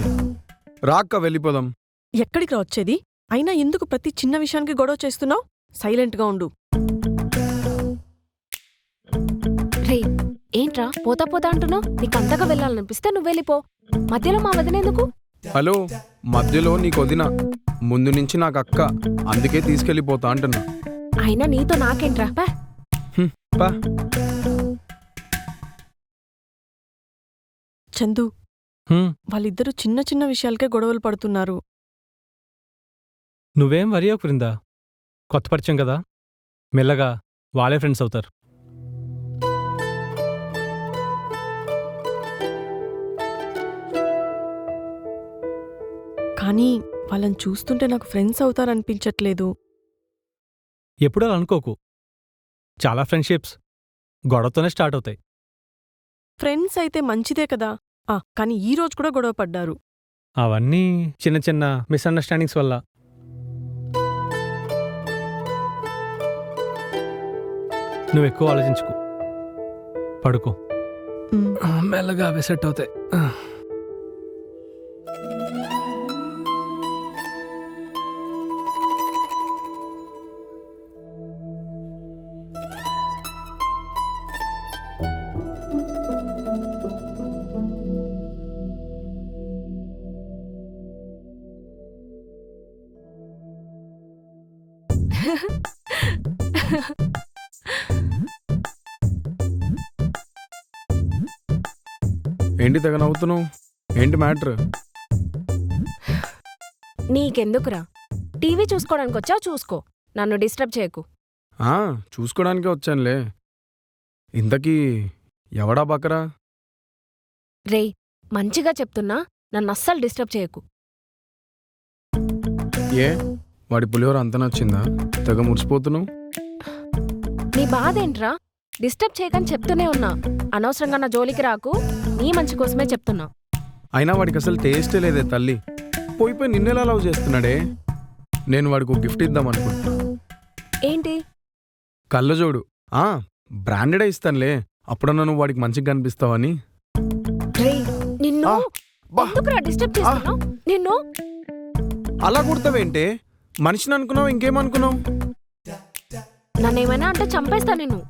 రాక్క వెళ్ళిపోదాం. ఎక్కడికి రా వచ్చేది? అయినా ఎందుకు ప్రతి చిన్న విషయానికి గొడవ చేస్తున్నావు? సైలెంట్గా ఉండు. రే, ఏంట్రా పోతా పోతా అంటున్నావు? నీకు అంతగా వెళ్ళాలనిపిస్తే నువ్వు వెళ్ళిపో. మధ్యలో మా వదిన ఎందుకు? హలో, మధ్యలో నీకు వదిన, ముందు నుంచి నాకు అక్క, అందుకే తీసుకెళ్ళిపోతా అంటున్నా. అయినా నీతో నాకేంట్రా? పా. పా. చందు, హ్మ్. వాళ్ళిద్దరూ చిన్న చిన్న విషయాలకే గొడవలు పడుతున్నారు. నువ్వేం వరి అవ్వకురిందా, కొత్త పరిచయం కదా, మెల్లగా వాళ్ళే ఫ్రెండ్స్ అవుతారు. కానీ వాళ్ళని చూస్తుంటే నాకు ఫ్రెండ్స్ అవుతారనిపించట్లేదు. ఎప్పుడూ అలా అనుకోకు, చాలా ఫ్రెండ్షిప్స్ గొడవతోనే స్టార్ట్ అవుతాయి. ఫ్రెండ్స్ అయితే మంచిదే కదా. కానీ ఈ రోజు కూడా గొడవ పడ్డారు. అవన్నీ చిన్న చిన్న మిస్అండర్స్టాండింగ్స్ వల్ల. నువ్వు ఎక్కువ ఆలోచించుకో, పడుకో, మెల్లగా అవి సెట్ అవుతాయి. ఏంటి తెగ నవ్వుతున్నావు? ఏంటి మ్యాటర్? నీకెందుకురా? టీవీ చూసుకోవడానికి వచ్చావు, చూసుకో, నన్ను డిస్టర్బ్ చేయకు. చూసుకోవడానికే వచ్చానులే. ఇంతకీ ఎవడా బకరా? రే, మంచిగా చెప్తున్నా, నన్ను అస్సలు డిస్టర్బ్ చేయకు. ఏ, వాడి పులిహోర అంత నచ్చిందా? తెగ మురిసిపోతున్నావు. నీ బాధేంట్రా? డిస్టర్బ్ చేయకని చెప్తూనే ఉన్నా. అనవసరంగా నా జోలికి రాకు, నీ మంచి కోసమే చెప్తున్నా. అయినా వాడికి అసలు టేస్టే లేదే తల్లి. పోయిపోయి నిన్నెలా లవ్ చేస్తున్నాడే. నేను వాడికి ఒక గిఫ్ట్ ఇద్దాం అనుకుంటున్నా. ఏంటి? కళ్ళజోడు. బ్రాండెడే ఇస్తానులే, అప్పుడన్నా నువ్వు వాడికి మంచిగా కనిపిస్తావని. రేయ్, నిన్ను బా, ఎందుకురా డిస్టర్బ్ చేస్తున్నావు? నిన్ను అలా కుడతావేంటే? మనిషిని అనుకున్నావు, ఇంకేమనుకున్నావు? నన్నేమైనా అంటే చంపేస్తా నిన్ను.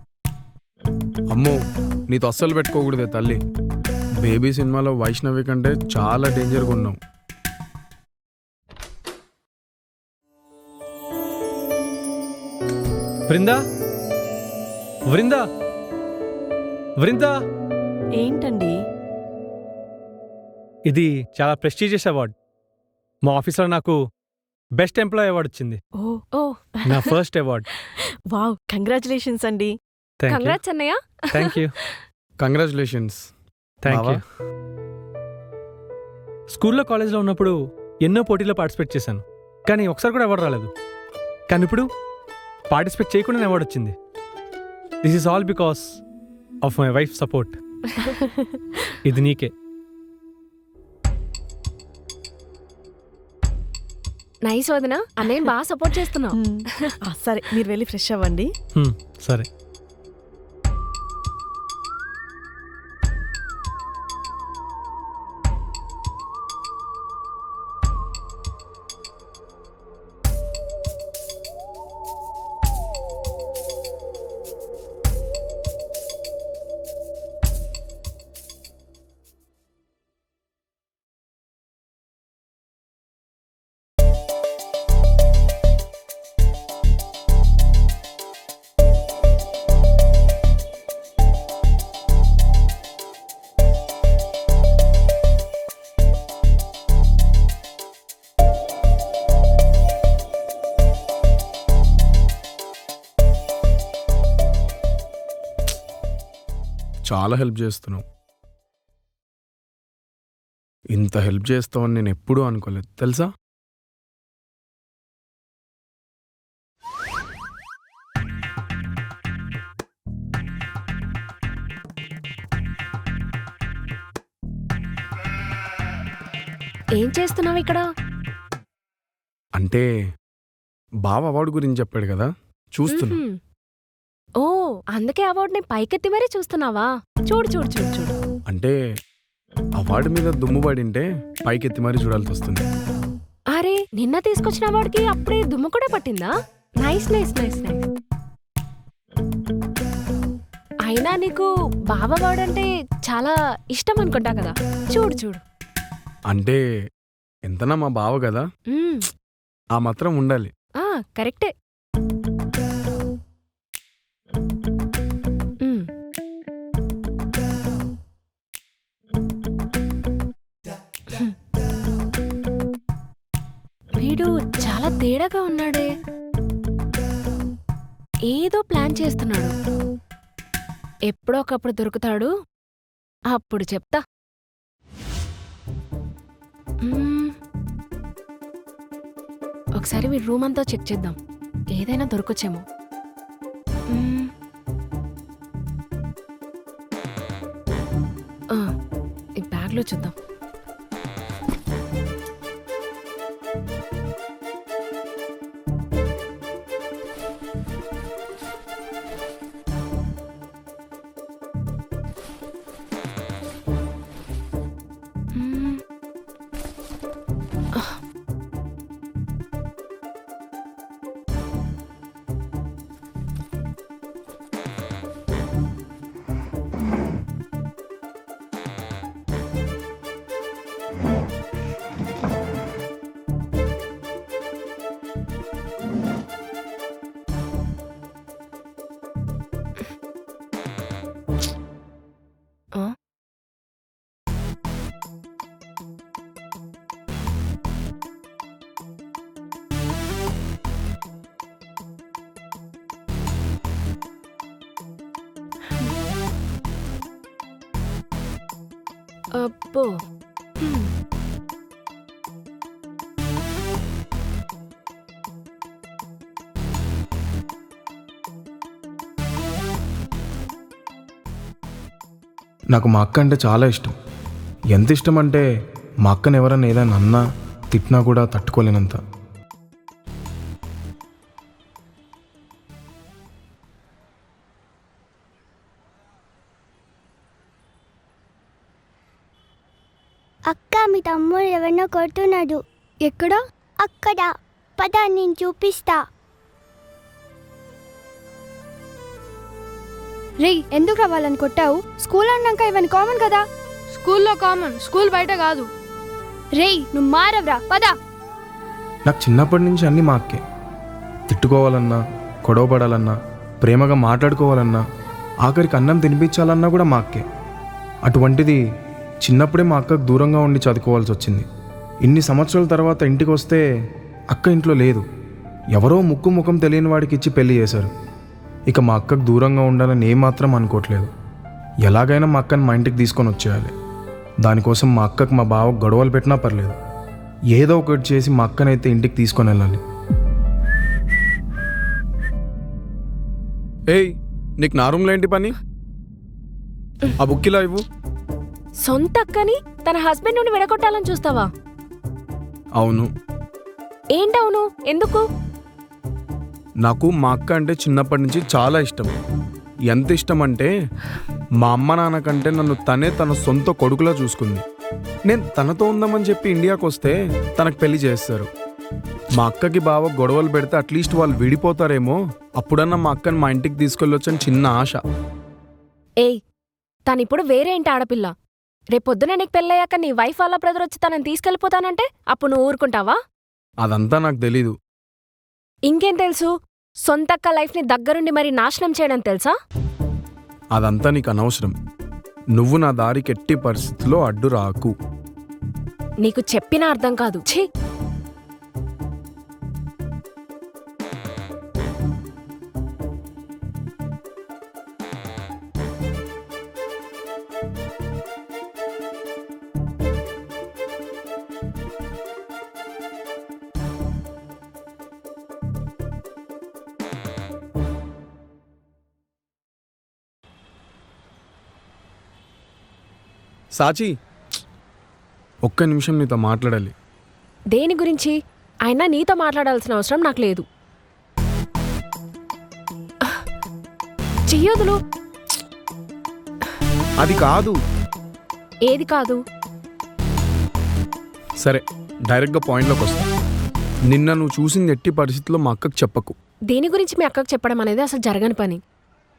అమ్మో, నీతో అస్సలు పెట్టుకోకూడదే తల్లి. బేబీ సినిమాలో వైష్ణవి కంటే చాలా డేంజర్గా ఉన్నావు. వృందా, వృందా, వృందా, ఏంటండి? ఇది చాలా ప్రెస్టీజియస్ అవార్డ్. మా ఆఫీస్లో నాకు బెస్ట్ ఎంప్లాయీ అవార్డు వచ్చింది. ఓ నా ఫస్ట్ అవార్డ్. వావ్, కంగ్రాచులేషన్స్ అండి. థ్యాంక్ యూ, కంగ్రాట్స్ అన్నయ్య. Thank you, congratulations. Thank you. స్కూల్లో కాలేజ్లో ఉన్నప్పుడు ఎన్నో పోటీల్లో పార్టిసిపేట్ చేశాను, కానీ ఒకసారి కూడా అవార్డు రాలేదు. కానీ ఇప్పుడు పార్టిసిపేట్ చేయకుండా అవార్డు వచ్చింది. This is all because of my wife support. ఇది నీకే. నైస్ వదినా, అన్నయ్యని బాగా సపోర్ట్ చేస్తున్నావు. సరే, మీరు వెళ్ళి ఫ్రెష్ అవ్వండి. సరే. చాలా హెల్ప్ చేస్తున్నావు. ఇంత హెల్ప్ చేస్తావని నేను ఎప్పుడూ అనుకోలేదు తెలుసా. ఏం చేస్తున్నావు ఇక్కడ? అంటే బావ అవార్డు గురించి చెప్పాడు కదా, చూస్తున్నా. మ్మ్హ్మ్. ఓ, అందుకే అవార్డుని పైకెత్తి మరీ చూస్తున్నావా? చూడు చూడు చూడు చూడు. అంటే అవార్డు మీద దుమ్ము పడింటే పైకెత్తి మరీ చూడాల్సి వస్తుంది. అరే, నిన్న తీసుకొచ్చిన అవార్డుకి అప్పుడే దుమ్ము కూడా పట్టిందా? Nice nice nice nice. అయినా నీకు బావ అవార్డు అంటే చాలా ఇష్టం అనుకుంటా కదా. చూడు చూడు. అంటే ఎంతనా మా బావ కదా, మ్మ్. ఆ మాత్రం ఉండాలి. కరెక్టే. మ్మ్. వీడు చాలా తేడాగా ఉన్నాడే. ఏదో ప్లాన్ చేస్తున్నాడు. ఎప్పుడో ఒకప్పుడు దొరుకుతాడు, అప్పుడు చెప్తా. ఒకసారి వీడి రూమ్ అంతా చెక్ చేద్దాం, ఏదైనా దొరకొచ్చేమో. ఈ బ్యాగ్లో చూద్దాం. అబ్బో, నాకు మా అక్క అంటే చాలా ఇష్టం. ఎంత ఇష్టం అంటే మా అక్కని ఎవరన్నా ఏదైనా అన్నా తిట్టినా కూడా తట్టుకోలేనంత. అక్క మీ తమ్ముడు ఎవరినో కొడుతున్నాడు. ఎక్కడా? అక్కడ పద నేను చూపిస్తా. రేయ్, ఎందుకు రావాలని కొట్టావు? స్కూల్ అన్నాక ఇవన్నీ కామన్ కదా. స్కూల్లో కామన్, స్కూల్ బయట కాదు. రేయ్, నువ్వు మారవరా, పద. నాకు చిన్నప్పటి నుంచి అన్నీ మా అక్కే. తిట్టుకోవాలన్నా, గొడవపడాలన్నా, ప్రేమగా మాట్లాడుకోవాలన్నా, ఆఖరికి అన్నం తినిపించాలన్నా కూడా మా అక్కే. అటువంటిది చిన్నప్పుడే మా అక్కకు దూరంగా ఉండి చదువుకోవాల్సి వచ్చింది. ఇన్ని సంవత్సరాల తర్వాత ఇంటికి వస్తే అక్క ఇంట్లో లేదు. ఎవరో ముక్కు ముఖం తెలియని వాడికి ఇచ్చి పెళ్లి చేశారు. ఇక మా అక్కకు దూరంగా ఉండాలని ఏమాత్రం అనుకోవట్లేదు. ఎలాగైనా మా అక్కని మా ఇంటికి తీసుకొని వచ్చేయాలి. దానికోసం మా అక్కకు మా బావ గొడవలు పెట్టినా పర్లేదు, ఏదో ఒకటి చేసి మా అక్కనైతే ఇంటికి తీసుకొని వెళ్ళాలి. ఏయ్, నీకు నా రూమ్లో ఏంటి పని? ఆ బుక్కిలా ఇవ్వు. సొంత అక్కని తన హస్బెండ్ నుండి విడగొట్టాలని చూస్తావా? అవును. ఏంటవును? ఎందుకు? నాకు మా అక్క అంటే చిన్నప్పటి నుంచి చాలా ఇష్టం. ఎంత ఇష్టం అంటే మా అమ్మ నాన్న కంటే నన్ను తనే తన సొంత కొడుకులా చూసుకుంది. నేను తనతో ఉందామని చెప్పి ఇండియాకి వస్తే తనకు పెళ్లి చేస్తారు. మా అక్కకి బావ గొడవలు పెడితే అట్లీస్ట్ వాళ్ళు విడిపోతారేమో, అప్పుడన్నా మా అక్కని మా ఇంటికి తీసుకెళ్ళొచ్చని చిన్న ఆశ. ఏయ్, తనిప్పుడు వేరే ఇంటి ఆడపిల్ల. రేపొద్దున నీకు పెళ్ళయ్యాక నీ వైఫ్ వాళ్ళ బ్రదర్ వచ్చి తనని తీసుకెళ్ళిపోతానంటే అప్పుడు నువ్వు ఊరుకుంటావా? అదంతా నాకు తెలీదు. ఇంకేం తెలుసు? సొంతక్క లైఫ్ని దగ్గరుండి మరి నాశనం చేయడం తెలుసా? అదంతా నీకు అనవసరం. నువ్వు నా దారికి ఎట్టి పరిస్థితిలో అడ్డు రాకు. నీకు చెప్పినా అర్థం కాదు. ఛీ! సాచి, ఒక్క నిమిషం నీతో మాట్లాడాలి. దేని గురించి? అయినా నీతో మాట్లాడాల్సిన అవసరం నాకు లేదు. చెయ్యొదులు. అది కాదు. ఏది కాదు? సరే, డైరెక్ట్గా పాయింట్లోకి వస్తా. నిన్న నువ్వు చూసింది ఎట్టి పరిస్థితుల్లో మా అక్కకు చెప్పకు. దేని గురించి మీ అక్కకు చెప్పడం అనేది అసలు జరగని పని.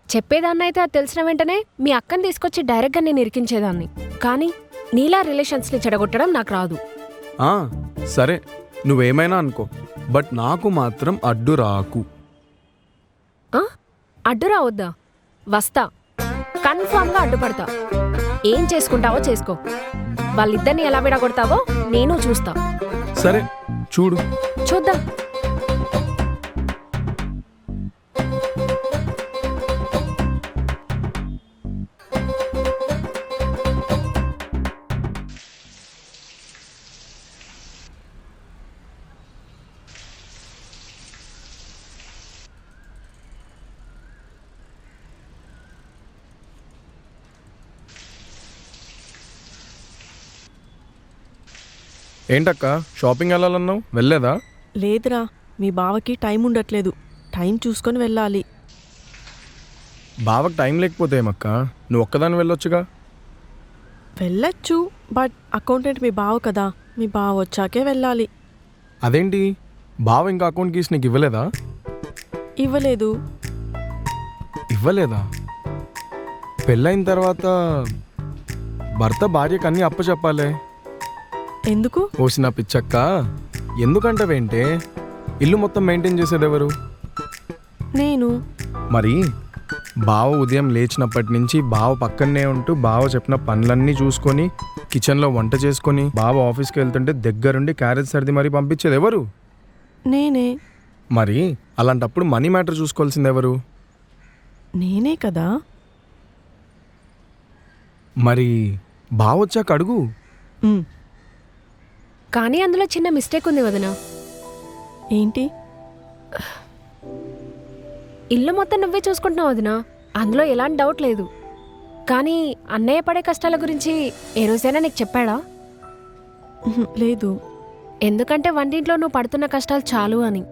చెప్పేదాన్నైతే అది తెలిసిన వెంటనే మీ అక్కని తీసుకొచ్చి డైరెక్ట్గా నేను ఇరికించేదాన్ని. కానీ నీలా రిలేషన్స్ని చెడగొట్టడం నాకు రాదు. సరే, నువ్వేమైనా అనుకో, బట్ నాకు మాత్రం అడ్డు రాకు. అడ్డు రావద్దా? వస్తా, కన్ఫామ్గా అడ్డుపడతా. ఏం చేసుకుంటావో చేసుకో. వాళ్ళిద్దరిని ఎలా విడగొడతావో నేను చూస్తా. సరే, చూడు. చూద్దాం. ఏంటక్క, షాపింగ్ వెళ్ళాలన్నావు, వెళ్ళలేదా? లేదురా, మీ బావకి టైం ఉండట్లేదు. టైం చూసుకొని వెళ్ళాలి. బావకు టైం లేకపోతే ఏమక్క, నువ్వు ఒక్కదాన్ని వెళ్ళొచ్చుగా. వెళ్ళొచ్చు, బట్ అకౌంటెంట్ మీ బావ కదా, మీ బావ వచ్చాకే వెళ్ళాలి. అదేంటి, బావ ఇంకా అకౌంట్ కీస్ నీకు ఇవ్వలేదా? ఇవ్వలేదు. ఇవ్వలేదా? పెళ్ళైన తర్వాత భర్త భార్యకు అన్నీ అప్పచెప్పాలే. ఎందుకు? ఓసిన పిచ్చక్క, ఎందుకంటవేంటే? ఇల్లు మొత్తం మెయింటైన్ చేసేది ఎవరు? నేను. మరి బావ ఉదయం లేచినప్పటి నుంచి బావ పక్కనే ఉంటూ బావ చెప్పిన పనులన్నీ చూసుకొని కిచెన్లో వంట చేసుకొని బావ ఆఫీస్కి వెళ్తుంటే దగ్గరుండి క్యారేజ్ సర్ది మరీ పంపించేది ఎవరు? నేనే. మరి అలాంటప్పుడు మనీ మ్యాటర్ చూసుకోవాల్సింది ఎవరు? నేనే కదా. మరి బావ వచ్చాక అడుగు. కానీ అందులో చిన్న మిస్టేక్ ఉంది వదినా. ఏంటి? ఇల్లు మొత్తం నువ్వే చూసుకుంటున్నావు వదినా, అందులో ఎలాంటి డౌట్ లేదు. కానీ అన్నయ్య పడే కష్టాల గురించి ఏ రోజైనా నీకు చెప్పాడా? లేదు. ఎందుకంటే వంటింట్లో నువ్వు పడుతున్న కష్టాలు చాలు అని.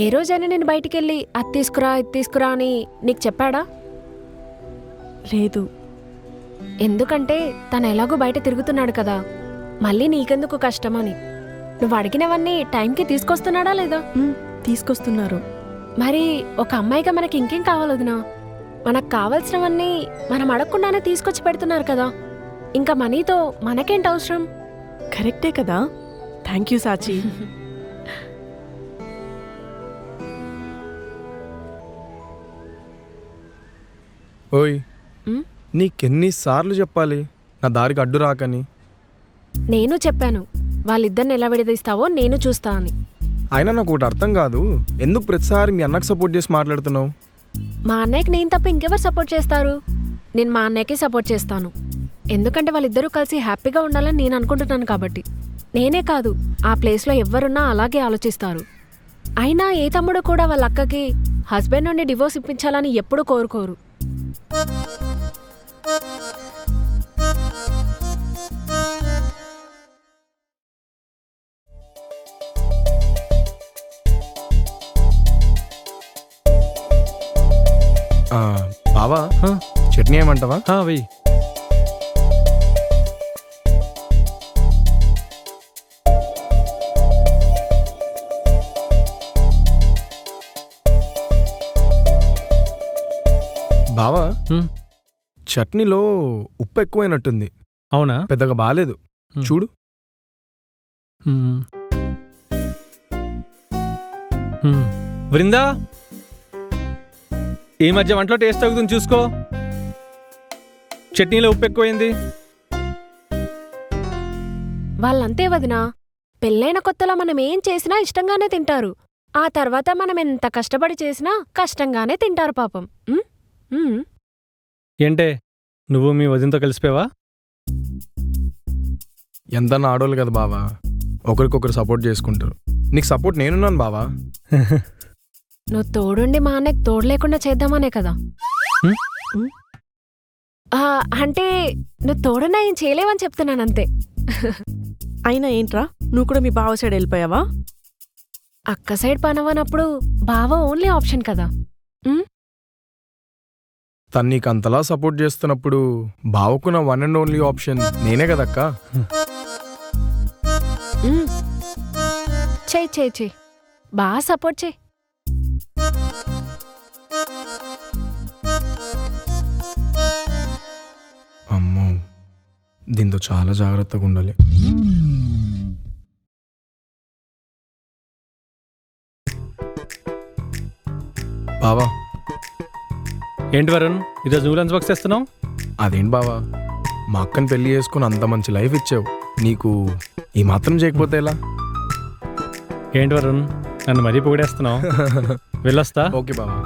ఏ రోజైనా నేను బయటికెళ్ళి అది తీసుకురా ఇది తీసుకురా అని నీకు చెప్పాడా? లేదు. ఎందుకంటే తను ఎలాగో బయట తిరుగుతున్నాడు కదా, మళ్ళీ నీకెందుకు కష్టమని. నువ్వు అడిగినవన్నీ టైంకి తీసుకొస్తున్నాడా లేదా? తీసుకొస్తున్నారు. మరి ఒక అమ్మాయిగా మనకి ఇంకేం కావాలి వదినా? మనకు కావాల్సినవన్నీ మనం అడగకుండానే తీసుకొచ్చి పెడుతున్నారు కదా, ఇంకా మనీతో మనకేంటి అవసరం? కరెక్టే కదా. Thank you Sachi. ఓయ్, ఉమ్, నీకెన్నిసార్లు చెప్పాలి నా దారికి అడ్డు రాకని? నేను చెప్పాను వాళ్ళిద్దరిని ఎలా విడదీస్తావో నేను చూస్తా అని. అయినా నాకు ఒకటి అర్థం కాదు, ఎందుకు ప్రతిసారి మీ అన్నకు సపోర్ట్ చేసి మాట్లాడుతున్నావు? మా అన్నయ్యకి నేను తప్ప ఇంకెవరు సపోర్ట్ చేస్తారు? నేను మా అన్నయ్యకి సపోర్ట్ చేస్తాను, ఎందుకంటే వాళ్ళిద్దరూ కలిసి హ్యాపీగా ఉండాలని నేను అనుకుంటున్నాను కాబట్టి. నేనే కాదు, ఆ ప్లేస్లో ఎవరున్నా అలాగే ఆలోచిస్తారు. అయినా ఏ తమ్ముడు కూడా వాళ్ళ అక్కకి హస్బెండ్ నుండి డివోర్స్ ఇప్పించాలని ఎప్పుడూ కోరుకోరు. బావా, చట్నీ ఏమంటావా? వెయ్యి. బావా, చట్నీలో ఉప్పు ఎక్కువైనట్టుంది. అవునా? పెద్దగా బాలేదు, చూడు. వృందా, ఈ మధ్య వంటలో టేస్ట్ తగ్గుతుంది చూసుకో. చట్నీలో ఉప్పు ఎక్కువైంది. వాళ్ళంతే వదినా, పెళ్ళైన కొత్తలో మనం ఏం చేసినా ఇష్టంగానే తింటారు. ఆ తర్వాత మనం ఎంత కష్టపడి చేసినా కష్టంగానే తింటారు పాపం. ఉమ్, ఉమ్. ఏంటే, నువ్వు మీ వదినతో కలిసిపోయావా? ఎంతన్నా ఆడోళ్ళు కదా బావా, ఒకరికొకరు సపోర్ట్ చేసుకుంటారు. నీకు సపోర్ట్ నేనున్నాను బావా. నువ్వు తోడుండి మా అన్నకి తోడు లేకుండా చేద్దామనే కదా. అంటే నువ్వు తోడున్నా ఏం చేయలేవని చెప్తున్నానంతే. అయినా ఏంట్రా, నువ్వు కూడా మీ బావ సైడ్ వెళ్ళిపోయావా? అక్క సైడ్ పనవనప్పుడు బావ ఓన్లీ ఆప్షన్ కదా. తను నీకు అంతలా సపోర్ట్ చేస్తున్నప్పుడు బావకు నా వన్ అండ్ ఓన్లీ ఆప్షన్ నేనే కదక్కా. చెయ్యి చెయ్యి చెయ్యి, బాగా సపోర్ట్ చెయ్యి. అమ్మో, దీంతో చాలా జాగ్రత్తగా ఉండాలి. బావా. ఏంటి వరుణ్, ఈరోజు నువ్వు లంచ్ బాక్స్ చేస్తున్నావు? అదేంటి బావా, మా అక్కని పెళ్లి చేసుకుని అంత మంచి లైఫ్ ఇచ్చావు, నీకు ఈ మాత్రం చేయకపోతే ఎలా? ఏంటి వరుణ్, నన్ను మరీ పొగిడేస్తున్నావు? వెళ్ళొస్తా. ఓకే బావా.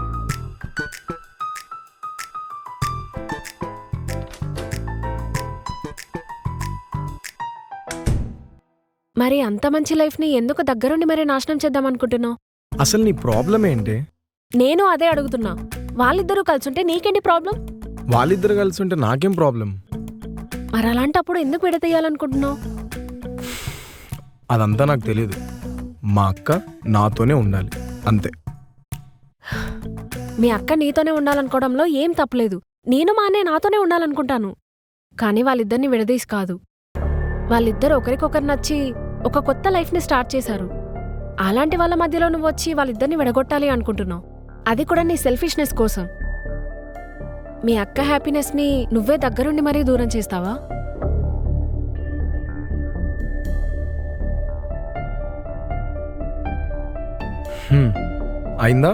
మరి అంత మంచి లైఫ్ని ఎందుకు దగ్గరుండి మరీ నాశనం చేద్దామనుకుంటున్నావు? అసలు నీ ప్రాబ్లం ఏంటి? నేను అదే అడుగుతున్నా. వాళ్ళిద్దరూ కలిసుంటే నీకేంటి ప్రాబ్లం? వాళ్ళిద్దరు కలిసి ఉంటే నాకేం ప్రాబ్లం? మరి అలాంటప్పుడు ఎందుకు విడతీయాలనుకుంటున్నావు? అదంతా నాకు తెలియదు. మా అక్క నాతోనే ఉండాలి, అంతే. మీ అక్క నీతోనే ఉండాలనుకోవడంలో ఏం తప్పలేదు. నేను మా అన్నయ్య నాతోనే ఉండాలనుకుంటాను. కానీ వాళ్ళిద్దరిని విడదీసి కాదు. వాళ్ళిద్దరు ఒకరికొకరు నచ్చి ఒక కొత్త లైఫ్ని స్టార్ట్ చేశారు. అలాంటి వాళ్ళ మధ్యలో నువ్వు వచ్చి వాళ్ళిద్దరిని విడగొట్టాలి అనుకుంటున్నావు. అది కూడా నీ సెల్ఫిష్నెస్ కోసం. మీ అక్క హ్యాపీనెస్ని నువ్వే దగ్గరుండి మరీ దూరం చేస్తావా? అయిందా?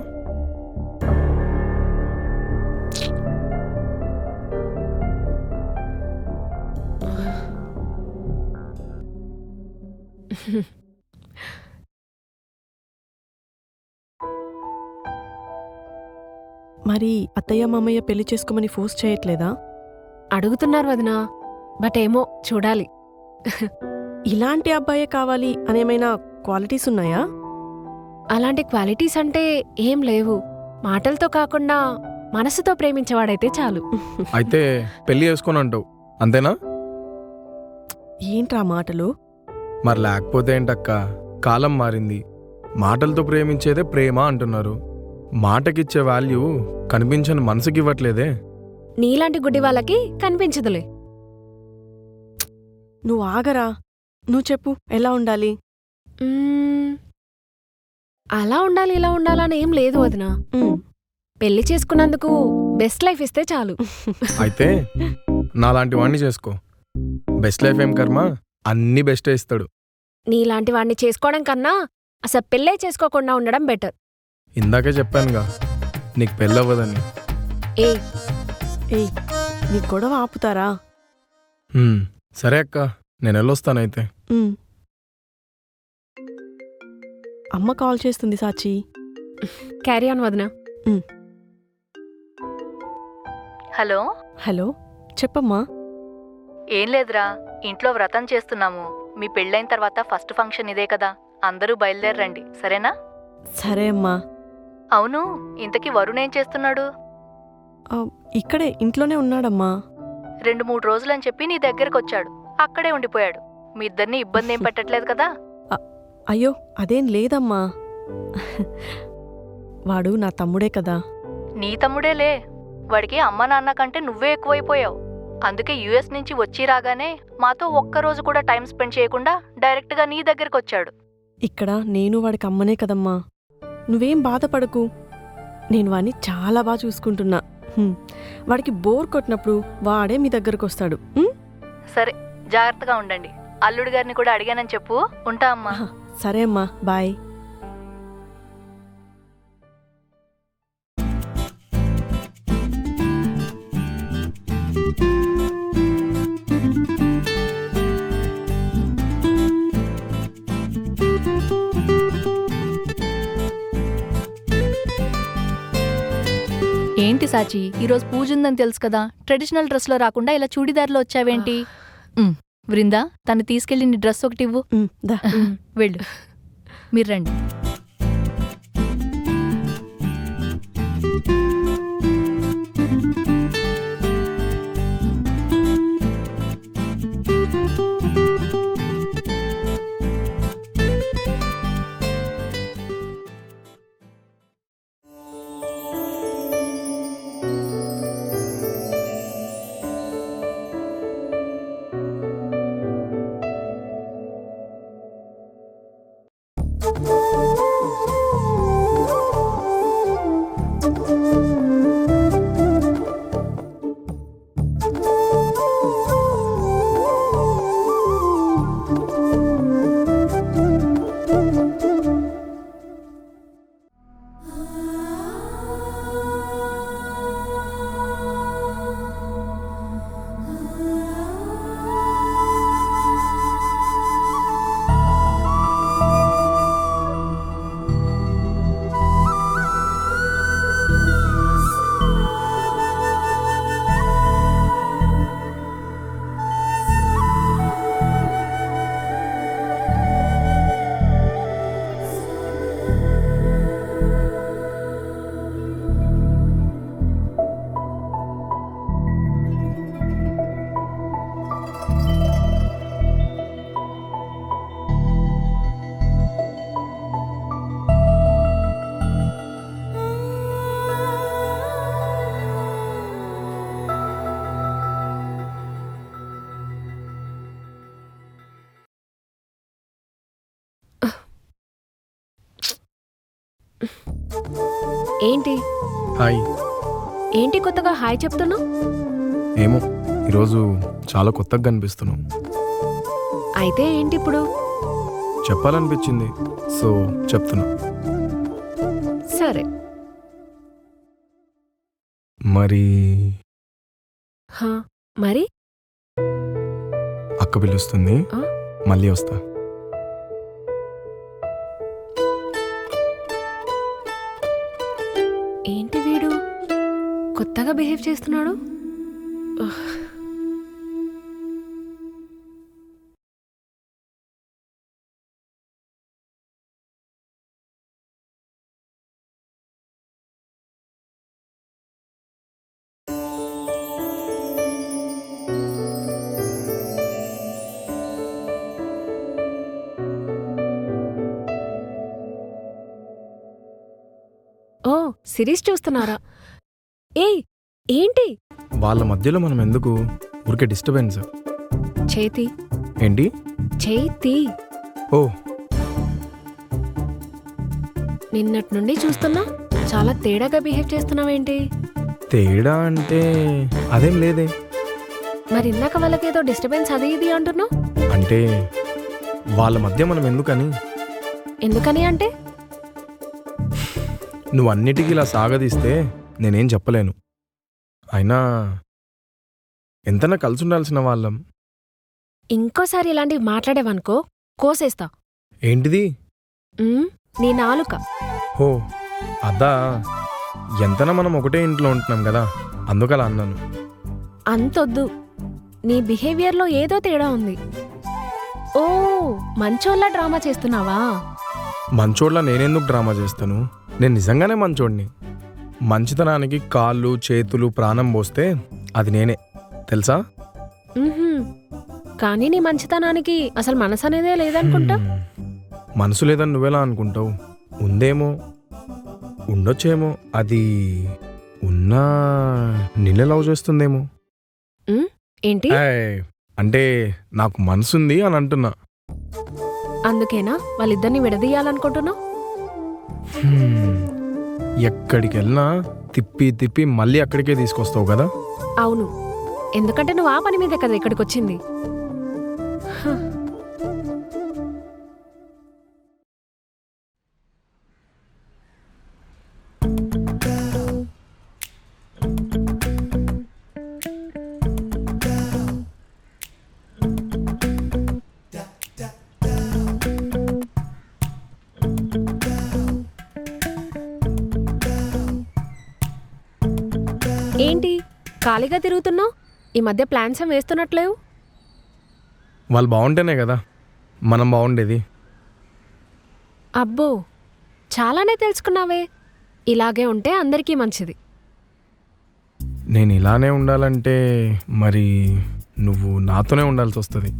మరి అత్తయ్య మామయ్య పెళ్లి చేసుకోమని ఫోర్స్ చేయట్లేదా? అడుగుతున్నారు వదినా, బట్ ఏమో చూడాలి. ఇలాంటి అబ్బాయే కావాలి అనేమైనా క్వాలిటీస్ ఉన్నాయా? అలాంటి క్వాలిటీస్ అంటే ఏం లేవు. మాటలతో కాకుండా మనసుతో ప్రేమించేవాడైతే చాలు. అయితే పెళ్లి చేసుకొని అంటావు అంతేనా? ఏంట్రా మాటలు? మరి లేకపోతే ఏంటక్క, కాలం మారింది. మాటలతో ప్రేమించేదే ప్రేమ అంటున్నారు. మాటకిచ్చే వాల్యూ కనిపించని మనసుకి ఇవ్వట్లేదే. నీలాంటి గుడ్డి వాళ్ళకి కనిపించదులే. నువ్వు ఆగరా. నువ్వు చెప్పు ఎలా ఉండాలి? మ్మ్, అలా ఉండాలి ఇలా ఉండాలని ఏం లేదు వదినా. ఉమ్, పెళ్లి చేసుకున్నందుకు బెస్ట్ లైఫ్ ఇస్తే చాలు. అయితే నాలాంటి వాణ్ణి చేసుకో. బెస్ట్ లైఫ్ ఏం కర్మ, అన్ని బెస్టే ఇస్తాడు. నీలాంటి వాడిని చేసుకోవడం కన్నా అసలు పెళ్ళే చేసుకోకుండా ఉండడం బెటర్. ఇందాకే చెప్పానుగా నీకు పెళ్ళవ్వదని. ఏయ్, ఏయ్ నీ గొడవ ఆపుతారా? సరే అక్క, నేను వెళ్ళొస్తానైతే. ఉమ్. అమ్మ కాల్ చేస్తుంది సాచి. క్యారీ ఆన్ వదినా. హలో, హలో చెప్పమ్మా. ఏం లేదురా, ఇంట్లో వ్రతం చేస్తున్నాము. మీ పెళ్ళైన తర్వాత ఫస్ట్ ఫంక్షన్ ఇదే కదా, అందరూ బయలుదేరండి సరేనా? సరే అమ్మా. అవును, ఇంతకీ వరుణ్ ఏం చేస్తున్నాడు? ఆ, ఇక్కడే ఇంట్లోనే ఉన్నాడమ్మా. 2-3 రోజులని చెప్పి నీ దగ్గరకు వచ్చాడు, అక్కడే ఉండిపోయాడు. మీ ఇద్దరిని ఇబ్బంది ఏం పెట్టట్లేదు కదా? అయ్యో అదేం లేదమ్మా. వాడు నా తమ్ముడే కదా. నీ తమ్ముడేలే, వాడికి అమ్మ నాన్న కంటే నువ్వే ఎక్కువైపోయావు. అందుకే యుఎస్ నుంచి వచ్చి రాగానే మాతో ఒక్కరోజు కూడా టైం స్పెండ్ చేయకుండా డైరెక్ట్గా నీ దగ్గరకు వచ్చాడు. ఇక్కడ నేను వాడికి అమ్మనే కదమ్మా. నువ్వేం బాధపడకు, నేను వాడిని చాలా బాగా చూసుకుంటున్నా. వాడికి బోర్ కొట్టినప్పుడు వాడే మీ దగ్గరకు వస్తాడు. సరే, జాగ్రత్తగా ఉండండి. అల్లుడి గారిని కూడా అడిగానని చెప్పు. ఉంటా అమ్మా. సరే అమ్మా, బాయ్. ఏంటి సాచి, ఈరోజు పూజ ఉందని తెలుసు కదా, ట్రెడిషనల్ డ్రెస్లో రాకుండా ఇలా చూడీదార్లో వచ్చావేంటి? వృందా, తను తీసుకెళ్ళి నీ డ్రెస్ ఒకటి ఇవ్వు. దా. వెళ్ళు, మీరు రండి. ఏంటి హాయ్. ఏంటి కొత్తగా హాయ్ చెప్తున్నావు? ఏమో ఈరోజు చాలా కొత్తగా కనిపిస్తున్నావు. అయితే ఏంటి ఇప్పుడు? చెప్పాలనిపించింది, సో చెప్తున్నా. సరే. మరి హా, మరి అక్క పిలుస్తుంది, ఆ? మళ్ళీ వస్తా. ఏంటి వీడు కొత్తగా బిహేవ్ చేస్తున్నాడు? సిరీస్ చూస్తున్నారా? ఏయ్ ఏంటి? వాళ్ళ మధ్యలో మనం ఎందుకు ఊరికే డిస్టర్బెన్స్? చేతి ఏంటి? చేతి ఓ నిన్నటి నుండి చూస్తున్నా చాలా తేడాగా బిహేవ్ చేస్తున్నావేంటి? తేడా అంటే అదేం లేదే. మరి ఇందాక వాళ్ళకేదో డిస్టర్బెన్స్ అది ఇది అంటున్నావు. అంటే వాళ్ళ మధ్య మనం ఎందుకని. ఎందుకని అంటే? నువ్వు అన్నిటికీ ఇలా సాగదీస్తే నేనేం చెప్పలేను. అయినా ఎంతనా కలిసి ఉండాల్సిన వాళ్ళం. ఇంకోసారి ఇలాంటివి మాట్లాడేవనుకో కోసేస్తా. ఏంటిది? నీ నాలుక. హో అదా, ఎంతనా మనం ఒకటే ఇంట్లో ఉంటున్నాం కదా, అందుకలా అన్నాను. అంతొద్దు, నీ బిహేవియర్లో ఏదో తేడా ఉంది. ఓ మంచోళ్ళ డ్రామా చేస్తున్నావా? మంచోళ్ళ నేనెందుకు డ్రామా చేస్తాను? నేను నిజంగానే మంచోడిని. మంచితనానికి కాళ్ళు చేతులు ప్రాణం పోస్తే అది నేనే, తెలుసా? కానీ నీ మంచితనానికి అసలు మనసు అనేదే లేదనుకుంటా. మనసు లేదని నువ్వెలా అనుకుంటావు? ఉందేమో, ఉండొచ్చేమో. అది ఉన్నా నిన్నే లవ్ చేస్తుందేమో. ఏంటి? అంటే నాకు మనసుంది అని అంటున్నా. అందుకేనా వాళ్ళిద్దరిని విడదీయాలనుకుంటున్నావు? ఎక్కడికి వెళ్ళినా తిప్పి తిప్పి మళ్ళీ అక్కడికే తీసుకొస్తావు కదా. అవును, ఎందుకంటే నువ్వు ఆ పని మీదే కదా ఇక్కడికి వచ్చింది. ఏంటి ఖాళీగా తిరుగుతున్నావు? ఈ మధ్య ప్లాన్స్ ఏం వేస్తున్నట్లేవు? వాళ్ళు బాగుంటేనే కదా మనం బాగుండేది. అబ్బో చాలానే తెలుసుకున్నావే. ఇలాగే ఉంటే అందరికీ మంచిది. నేను ఇలానే ఉండాలంటే మరి నువ్వు నాతోనే ఉండాల్సి వస్తుంది.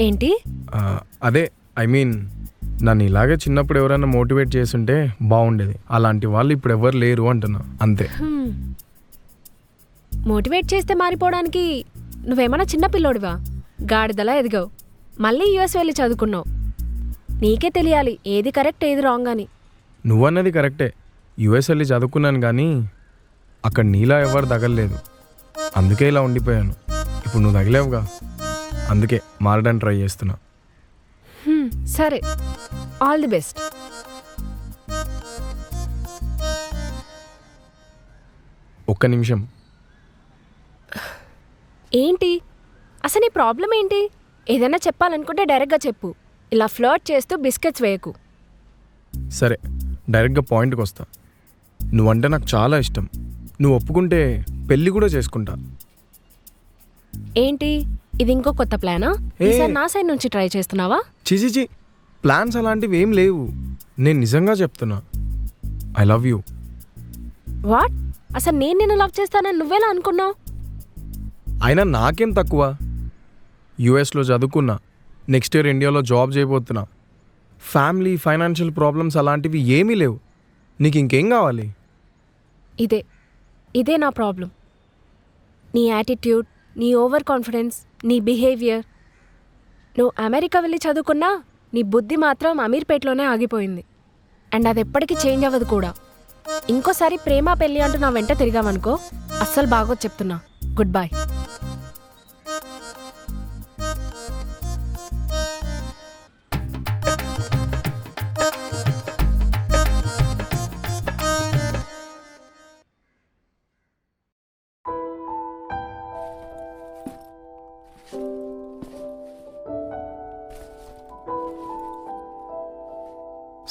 ఏంటి? అదే ఐ మీన్ నన్ను ఇలాగే చిన్నప్పుడు ఎవరైనా మోటివేట్ చేస్తుంటే బాగుండేది. అలాంటి వాళ్ళు ఇప్పుడు ఎవరు లేరు అంటున్నా, అంతే. మోటివేట్ చేస్తే మారిపోవడానికి నువ్వేమన్నా చిన్నపిల్లోడివా? గాడిదలా ఎదిగావు, మళ్ళీ యుఎస్ వెళ్ళి చదువుకున్నావు. నీకే తెలియాలి ఏది కరెక్ట్ ఏది రాంగ్ అని. నువ్వన్నది కరెక్టే, యుఎస్ వెళ్ళి చదువుకున్నాను కానీ అక్కడ నీలా ఎవరు తగలలేదు, అందుకే ఇలా ఉండిపోయాను. ఇప్పుడు నువ్వు తగిలేవుగా, అందుకే మారడానికి ట్రై చేస్తున్నా. సరే, ఆల్ ది బెస్ట్. ఒక్క నిమిషం. ఏంటి అసలు నీ ప్రాబ్లం ఏంటి? ఏదైనా చెప్పాలనుకుంటే డైరెక్ట్గా చెప్పు. ఇలా ఫ్లర్ట్ చేస్తూ బిస్కెట్స్ వేయకు. సరే, డైరెక్ట్గా పాయింట్కి వస్తా. నువ్వంటే నాకు చాలా ఇష్టం. నువ్వు ఒప్పుకుంటే పెళ్ళి కూడా చేసుకుంటా. ఏంటి ఇది ఇంకో కొత్త ప్లానా? ఈసారి నా సైడ్ నుంచి ట్రై చేస్తున్నావా? చిచిచి, ప్లాన్స్ అలాంటివి ఏం లేవు. నేను నిజంగా చెప్తున్నా, ఐ లవ్ యూ. వాట్? అసలు నేను నిన్ను లవ్ చేస్తానని నువ్వెలా అనుకున్నావు? అయినా నాకేం తక్కువ? యుఎస్లో చదువుకున్నా, నెక్స్ట్ ఇయర్ ఇండియాలో జాబ్ చేయబోతున్నా. ఫ్యామిలీ ఫైనాన్షియల్ ప్రాబ్లమ్స్ అలాంటివి ఏమీ లేవు. నీకు ఇంకేం కావాలి? ఇదే నా ప్రాబ్లం. నీ యాటిట్యూడ్, నీ ఓవర్ కాన్ఫిడెన్స్, నీ బిహేవియర్. నువ్వు అమెరికా వెళ్ళి చదువుకున్నా నీ బుద్ధి మాత్రం అమీర్పేటలోనే ఆగిపోయింది. అండ్ అది ఎప్పటికీ చేంజ్ అవ్వదు కూడా. ఇంకోసారి ప్రేమ పెళ్ళి అంటూ నా వెంట తిరిగామనుకో అస్సలు బాగోదు చెప్తున్నా. Good bye.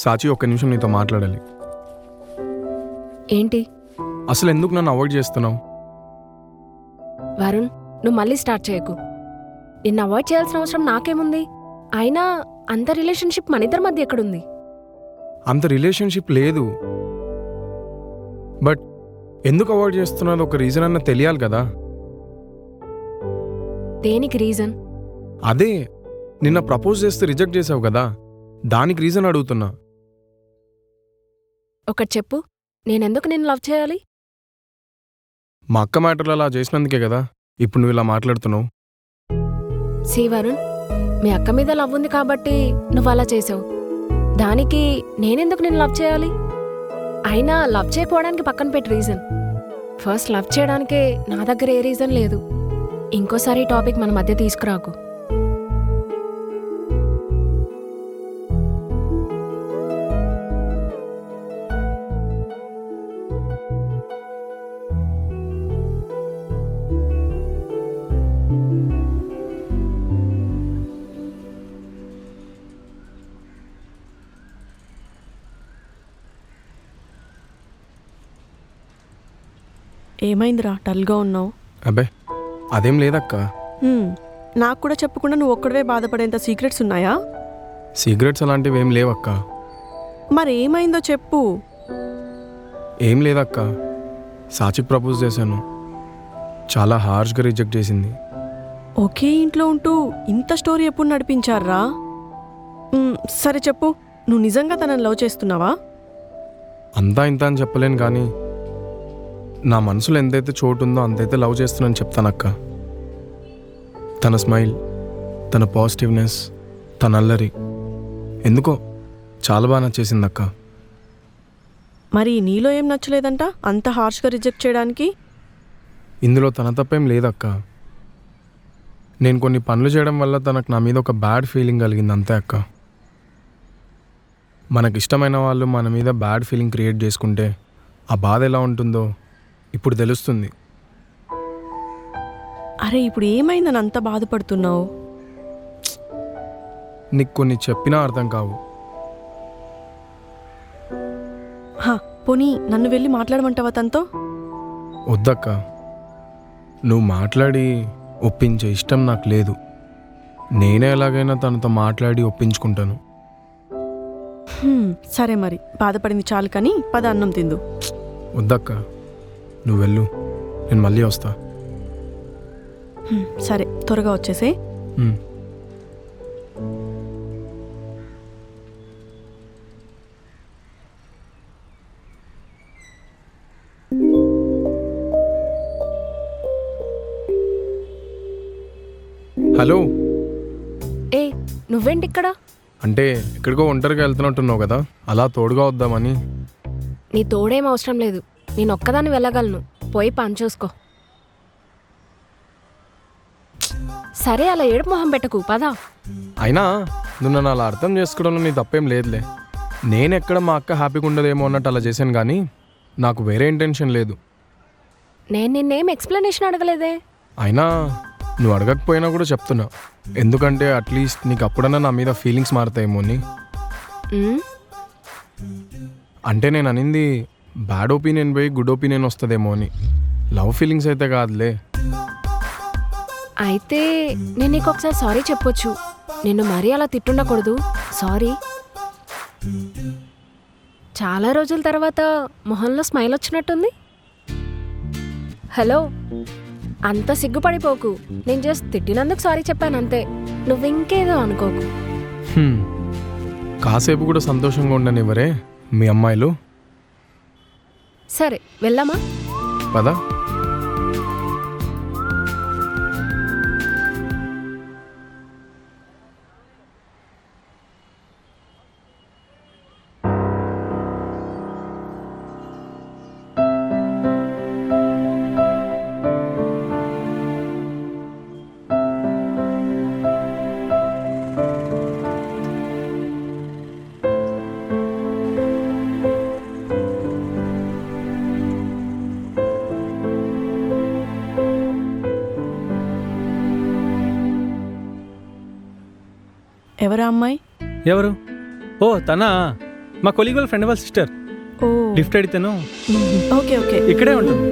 సాచి, ఒక్క నిమిషం నీతో మాట్లాడాలి. ఏంటి? అసలు ఎందుకు నన్ను అవాయిడ్ చేస్తున్నావు? వరుణ్, నువ్వు మళ్ళీ స్టార్ట్ చేయకు. నిన్ను అవాయిడ్ చేయాల్సిన అవసరం నాకేముంది? అయినా అంత రిలేషన్షిప్ మన ఇద్దరి మధ్య ఎక్కడుంది? అంత రిలేషన్షిప్ లేదు. బట్ ఎందుకు అవాయిడ్ చేస్తున్నారో ఒక రీజన్ అన్న తెలియాలి కదా. దేనికి రీజన్? అదే నిన్న ప్రపోజ్ చేస్తే రిజెక్ట్ చేసావు కదా, దానికి రీజన్ అడుగుతున్నా. ఒకటి చెప్పు. నేనెందుకు నిన్ను లవ్ చేయాలి? మా అక్క మ్యాటర్లో అలా చేసినందుకే కదా ఇప్పుడు నువ్వు ఇలా మాట్లాడుతున్నావు. సి వరుణ్, మీ అక్క మీద లవ్ ఉంది కాబట్టి నువ్వు అలా చేసావు. దానికి నేనెందుకు నిన్ను లవ్ చేయాలి? అయినా లవ్ చేయకపోవడానికి పక్కన పెట్టి రీజన్. ఫస్ట్ లవ్ చేయడానికే నా దగ్గర ఏ రీజన్ లేదు. ఇంకోసారి ఈ టాపిక్ మన మధ్య తీసుకురాకు. ఏమైందిరా డల్గా ఉన్నావు? అబ్బే అదేం లేదక్క. నాకు కూడా చెప్పకుండా నువ్వు ఒక్కడవే బాధపడేంత సీక్రెట్స్ ఉన్నాయా? సీక్రెట్స్ అలాంటివి ఏం లేవక్క. మరి ఏమైందో చెప్పు. ఏం లేదక్క, సాచికి ప్రపోజ్ చేశాను. చాలా హార్ష్గా రిజెక్ట్ చేసింది. ఒకే ఇంట్లో ఉంటూ ఇంత స్టోరీ ఎప్పుడు నడిపించారా? సరే చెప్పు, నువ్వు నిజంగా తనని లవ్ చేస్తున్నావా? అంతా ఇంత అని చెప్పలేను కానీ నా మనసులో ఎంతైతే చోటు ఉందో అంతైతే లవ్ చేస్తున్నానని చెప్తానక్క. తన స్మైల్, తన పాజిటివ్నెస్, తన అల్లరి ఎందుకో చాలా బాగా నచ్చేసిందక్క. మరి నీలో ఏం నచ్చలేదంట అంత హార్ష్గా రిజెక్ట్ చేయడానికి? ఇందులో తన తప్పేం లేదక్క. నేను కొన్ని పనులు చేయడం వల్ల తనకు నా మీద ఒక బ్యాడ్ ఫీలింగ్ కలిగింది అంతే అక్క. మనకిష్టమైన వాళ్ళు మన మీద బ్యాడ్ ఫీలింగ్ క్రియేట్ చేసుకుంటే ఆ బాధ ఎలా ఉంటుందో ఇప్పుడు తెలుస్తుంది. అరే ఇప్పుడు ఏమైందని అంత బాధపడుతున్నావు? నీకు కొన్ని చెప్పినా అర్థం కావు. పోనీ నన్ను వెళ్ళి మాట్లాడమంటావా తనతో? వద్దక్క, నువ్వు మాట్లాడి ఒప్పించే ఇష్టం నాకు లేదు. నేనే ఎలాగైనా తనతో మాట్లాడి ఒప్పించుకుంటాను. సరే మరి బాధపడింది చాలు కానీ పద అన్నం తిందు. వద్దక్క, నువ్వు వెళ్ళు, నేను మళ్ళీ వస్తా. సరే త్వరగా వచ్చేసే. హలో. ఏ నువ్వేంటి ఇక్కడ? అంటే ఎక్కడికో ఒంటరిగా వెళ్తున్నట్టున్నావు కదా, అలా తోడుగా వద్దామని. నీ తోడేం అవసరం లేదు, నేను ఒక్కదాన్ని వెళ్ళగలను. పోయి పని చూసుకో. సరే అలా ఏడుపు మొహం పెట్టకు, పదా. అయినా నువ్వు నన్ను అలా అర్థం చేసుకోవడంలో నీ తప్పేం లేదులే. నేను ఎక్కడ మా అక్క హ్యాపీగా ఉండదేమో అన్నట్టు అలా చేశాను కానీ నాకు వేరే ఇంటెన్షన్ లేదు. నేను నిన్నేం ఎక్స్ప్లెనేషన్ అడగలేదే. అయినా నువ్వు అడగకపోయినా కూడా చెప్తున్నా, ఎందుకంటే అట్లీస్ట్ నీకు అప్పుడన్నా నా మీద ఫీలింగ్స్ మారుతాయేమో అని. అంటే నేను అనింది బ్యాడ్ ఒపీనియన్ పోయి గుడ్ ఒపీనియన్ వస్తుందేమో అని, లవ్ ఫీలింగ్స్ అయితే కాదులే. అయితే నేను నీకు ఒకసారి సారీ చెప్పొచ్చు. నిన్ను మరీ అలా తిట్టుండకూడదు. సారీ. చాలా రోజుల తర్వాత మొహంలో స్మైల్ వచ్చినట్టుంది. హలో, అంత సిగ్గుపడిపోకు. నేను జస్ట్ తిట్టినందుకు సారీ చెప్పాను అంతే. నువ్వు ఇంకేదో అనుకోకు. కాసేపు కూడా సంతోషంగా ఉండనివ్వరే మీ అమ్మాయిలు. సరే వెళ్ళామా? పదా. ఎవరా అమ్మాయి? ఎవరు? ఓ తనా, మా కొలీగ్ వాళ్ళ ఫ్రెండ్ వాళ్ళ సిస్టర్. ఓ లిఫ్ట్ అడిగితేను ఓకే ఓకే ఇక్కడే ఉంటుంది.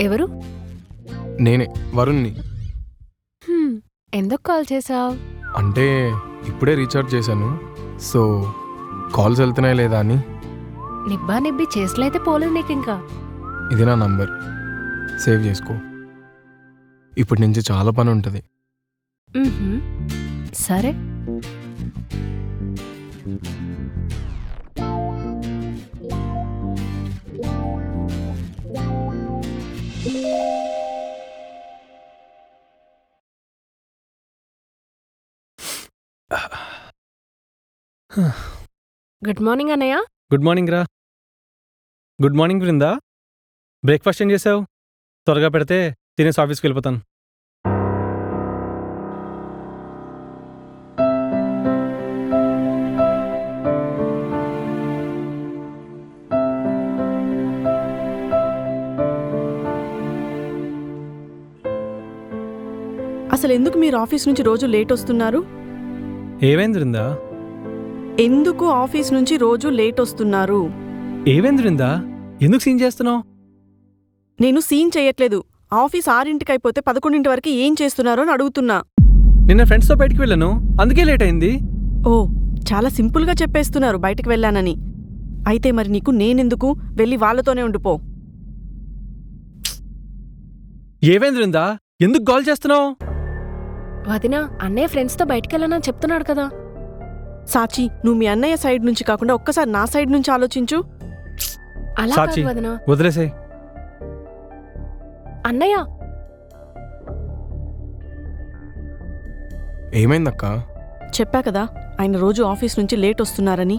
ఎవరు? నేనే వరుణ్ని. ఎందుకు కాల్ చేసావు? అంటే ఇప్పుడే రీఛార్జ్ చేశాను, సో కాల్స్ వెళ్తున్నాయి లేదా అని. నిబ్బా నిబ్బి చేసినైతే పోలేదు నీకు ఇంకా. ఇది నా నంబర్, సేవ్ చేసుకో. ఇప్పటి నుంచి చాలా పని ఉంటుంది. సరే. గుడ్ మార్నింగ్ అన్నయ్య. గుడ్ మార్నింగ్ రా. Good morning Brinda. బ్రేక్ఫాస్ట్ ఏం చేసావు? త్వరగా పెడితే తినేసి ఆఫీస్కి వెళ్ళిపోతాను. అసలు ఎందుకు మీరు ఆఫీస్ నుంచి రోజు లేట్ వస్తున్నారు? ఏమైంది బృందా? ఎందుకు ఆఫీస్ నుంచి రోజు లేట్ వస్తున్నారు? ఏమైంది బృందా? ఎందుకు సీన్ చేస్తున్నావు? నేను సీన్ చేయట్లేదు. ఆఫీస్ 6ంటికి అయిపోతే 11 వరకు ఏం చేస్తున్నారో అని అడుగుతున్నా. నిన్న ఫ్రెండ్స్తో బయటికి వెళ్ళాను, అందుకే లేట్ అయింది. ఓ, చాలా సింపుల్గా చెప్పేస్తున్నారు బయటికి వెళ్ళానని. అయితే మరి నీకు నేనెందుకు? వెళ్ళి వాళ్ళతోనే ఉండిపో. ఏమైంది బృందా? ఎందుకు కాల్ చేస్తున్నావు? వదినా, అన్నయ్య ఫ్రెండ్స్తో బయటికి వెళ్ళానని చెప్తున్నాడు కదా. సాచి, నువ్వు మీ అన్నయ్య సైడ్ నుంచి కాకుండా ఒక్కసారి నా సైడ్ నుంచి ఆలోచించు. అలా సాచి, కాదు వదినా. వదిలేసే. అన్నయ్య, ఏమైందక్క? చెప్పా కదా ఆయన రోజు ఆఫీస్ నుంచి లేట్ వస్తున్నారని.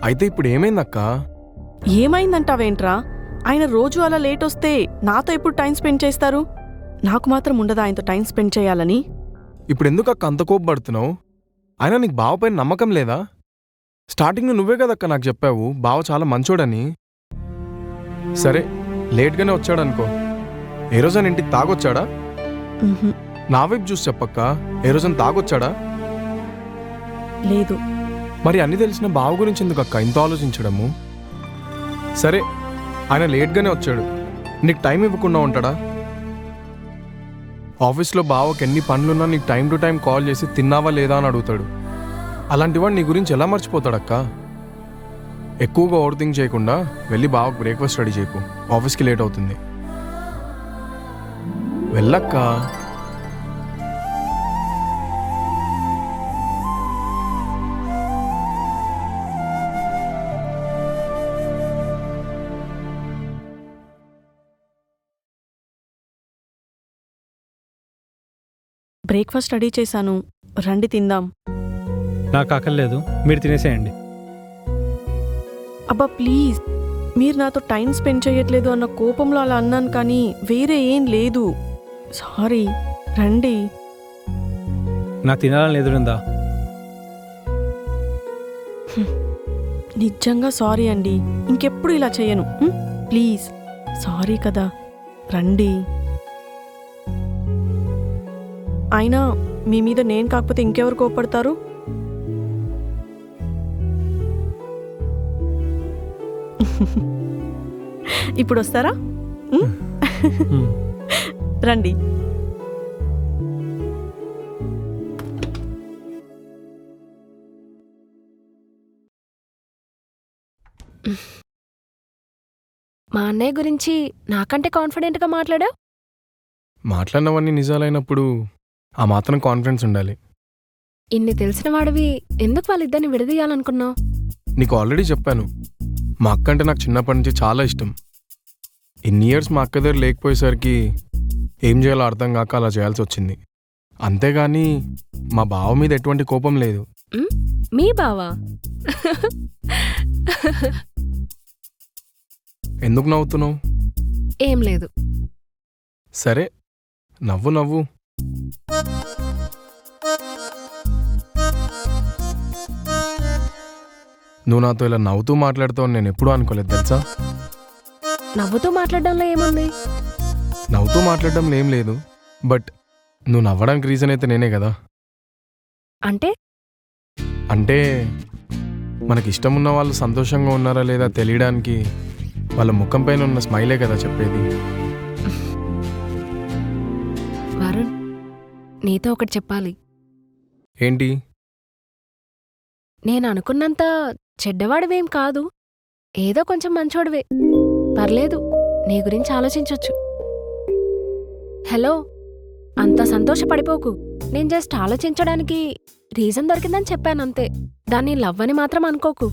అయితే ఇప్పుడు ఏమైందక్క? ఏమైందంటావేంట్రా? ఆయన రోజు అలా లేట్ వస్తే నాతో ఎప్పుడు టైం స్పెండ్ చేస్తారు? నాకు మాత్రం ఉండదా ఆయనతో టైం స్పెండ్ చేయాలని? ఇప్పుడు ఎందుకు అక్క అంత కోపపడుతున్నావు? అయినా నీకు బావపైన నమ్మకం లేదా? స్టార్టింగ్లో నువ్వే కదక్క నాకు చెప్పావు బావ చాలా మంచోడని. సరే, లేట్గానే వచ్చాడనుకో, ఏ రోజైనా ఇంటికి తాగొచ్చాడా? ఉహుం, నా వైపు చూసి చెప్పక్క, ఏ రోజైనా తాగొచ్చాడా? లేదు. మరి అన్ని తెలిసిన బావ గురించి ఎందుకు అక్క ఇంత ఆలోచించడము? సరే, ఆయన లేట్గానే వచ్చాడు, నీకు టైం ఇవ్వకుండా ఉంటాడా? ఆఫీస్లో బావకి ఎన్ని పనులున్నా నీకు టైం టు టైం కాల్ చేసి తిన్నావా లేదా అని అడుగుతాడు. అలాంటి వాడు నీ గురించి ఎలా మర్చిపోతాడక్క? ఎక్కువగా ఓవర్ థింక్ చేయకుండా వెళ్ళి బావకు బ్రేక్ఫాస్ట్ రెడీ చేయకు, ఆఫీస్కి లేట్ అవుతుంది. వెళ్ళక్క. బ్రేక్ఫాస్ట్ రెడీ చేశాను, రండి తిందాం. నాకు ఆకలేదు, మీరు తినేసేయండి. అబ్బా ప్లీజ్, మీరు నాతో టైం స్పెండ్ చేయట్లేదు అన్న కోపంలో అలా అన్నాను, కానీ వేరే ఏం లేదు. సారీ, రండి. నాకు తినాలని లేదు బృందా. నిజంగా సారీ అండి, ఇంకెప్పుడు ఇలా చేయను. ప్లీజ్, సారీ కదా, రండి. అయినా మీ మీద నేను కాకపోతే ఇంకెవరు కోపడతారు? ఇప్పుడు వస్తారా? రండి. మా అన్నయ్య గురించి నాకంటే కాన్ఫిడెంట్గా మాట్లాడా? మాట్లాడినవన్నీ నిజాలైనప్పుడు ఆ మాత్రం కాన్ఫిడెన్స్ ఉండాలి. ఇన్ని తెలిసిన వాడివి ఎందుకు వాళ్ళిద్దరిని విడదీయాలనుకున్నావు? నీకు ఆల్రెడీ చెప్పాను, మా అక్క అంటే నాకు చిన్నప్పటి నుంచి చాలా ఇష్టం. ఇన్ని ఇయర్స్ మా అక్క దగ్గర లేకపోయేసరికి ఏం చేయాలో అర్థం కాక అలా చేయాల్సి వచ్చింది. అంతేగాని మా బావ మీద ఎటువంటి కోపం లేదు. మీ బావా? ఎందుకు నవ్వుతున్నావు? ఏం లేదు. సరే, నవ్వు నవ్వు. నువ్వు నాతో ఇలా నవ్వుతూ మాట్లాడుతావు నేను ఎప్పుడూ అనుకోలేదు తెలుసా. నవ్వుతూ మాట్లాడడంలో ఏముంది? నవ్వుతూ మాట్లాడడంలో ఏం లేదు, బట్ నువ్వు నవ్వడానికి రీజన్ అయితే నేనే కదా. అంటే అంటే మనకి ఇష్టం ఉన్న వాళ్ళు సంతోషంగా ఉన్నారా లేదా తెలియడానికి వాళ్ళ ముఖం పైన ఉన్న స్మైలే కదా చెప్పేది. నీతో ఒకటి చెప్పాలి. ఏంటి? నేను అనుకున్నంత చెడ్డవాడివేం కాదు. ఏదో కొంచెం మంచోడివే. పర్లేదు, నీ గురించి ఆలోచించొచ్చు. హలో, అంత సంతోషపడిపోకు. నేను జస్ట్ ఆలోచించడానికి రీజన్ దొరికిందని చెప్పానంతే. దాన్ని లవ్ అని మాత్రం అనుకోకు.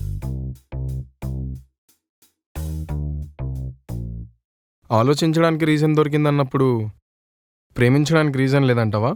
ఆలోచించడానికి రీజన్ దొరికిందన్నప్పుడు ప్రేమించడానికి రీజన్ లేదంటావా?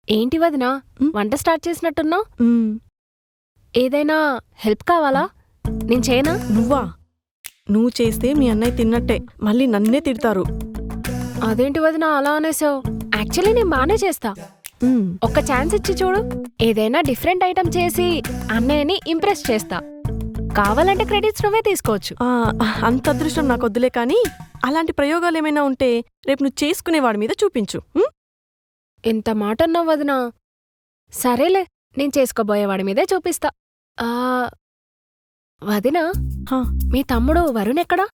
ఏంటి వదినా, వంట స్టార్ట్ చేసినట్టున్నావు? ఏదైనా హెల్ప్ కావాలా? నేను చేయనా? నువ్వా? నువ్వు చేస్తే మీ అన్నయ్య తిన్నట్టే, మళ్ళీ నన్నే తిడతారు. అదేంటి వదినా అలా అనేసావు? యాక్చువల్లీ నేను బానే చేస్తా. ఒక్క ఛాన్స్ ఇచ్చి చూడు. ఏదైనా డిఫరెంట్ ఐటమ్ చేసి అన్నయ్యని ఇంప్రెస్ చేస్తా. కావాలంటే క్రెడిట్స్ నువ్వే తీసుకోవచ్చు. అంత అదృష్టం నాకు వద్దులే, కానీ అలాంటి ప్రయోగాలు ఏమైనా ఉంటే రేపు నువ్వు చేసుకునేవాడి మీద చూపించు. ఎంత మాట అన్నావు వదినా. సరేలే, నేను చేసుకోబోయేవాడి మీదే చూపిస్తా. వదినా, మీ తమ్ముడు వరుణ్ ఎక్కడా?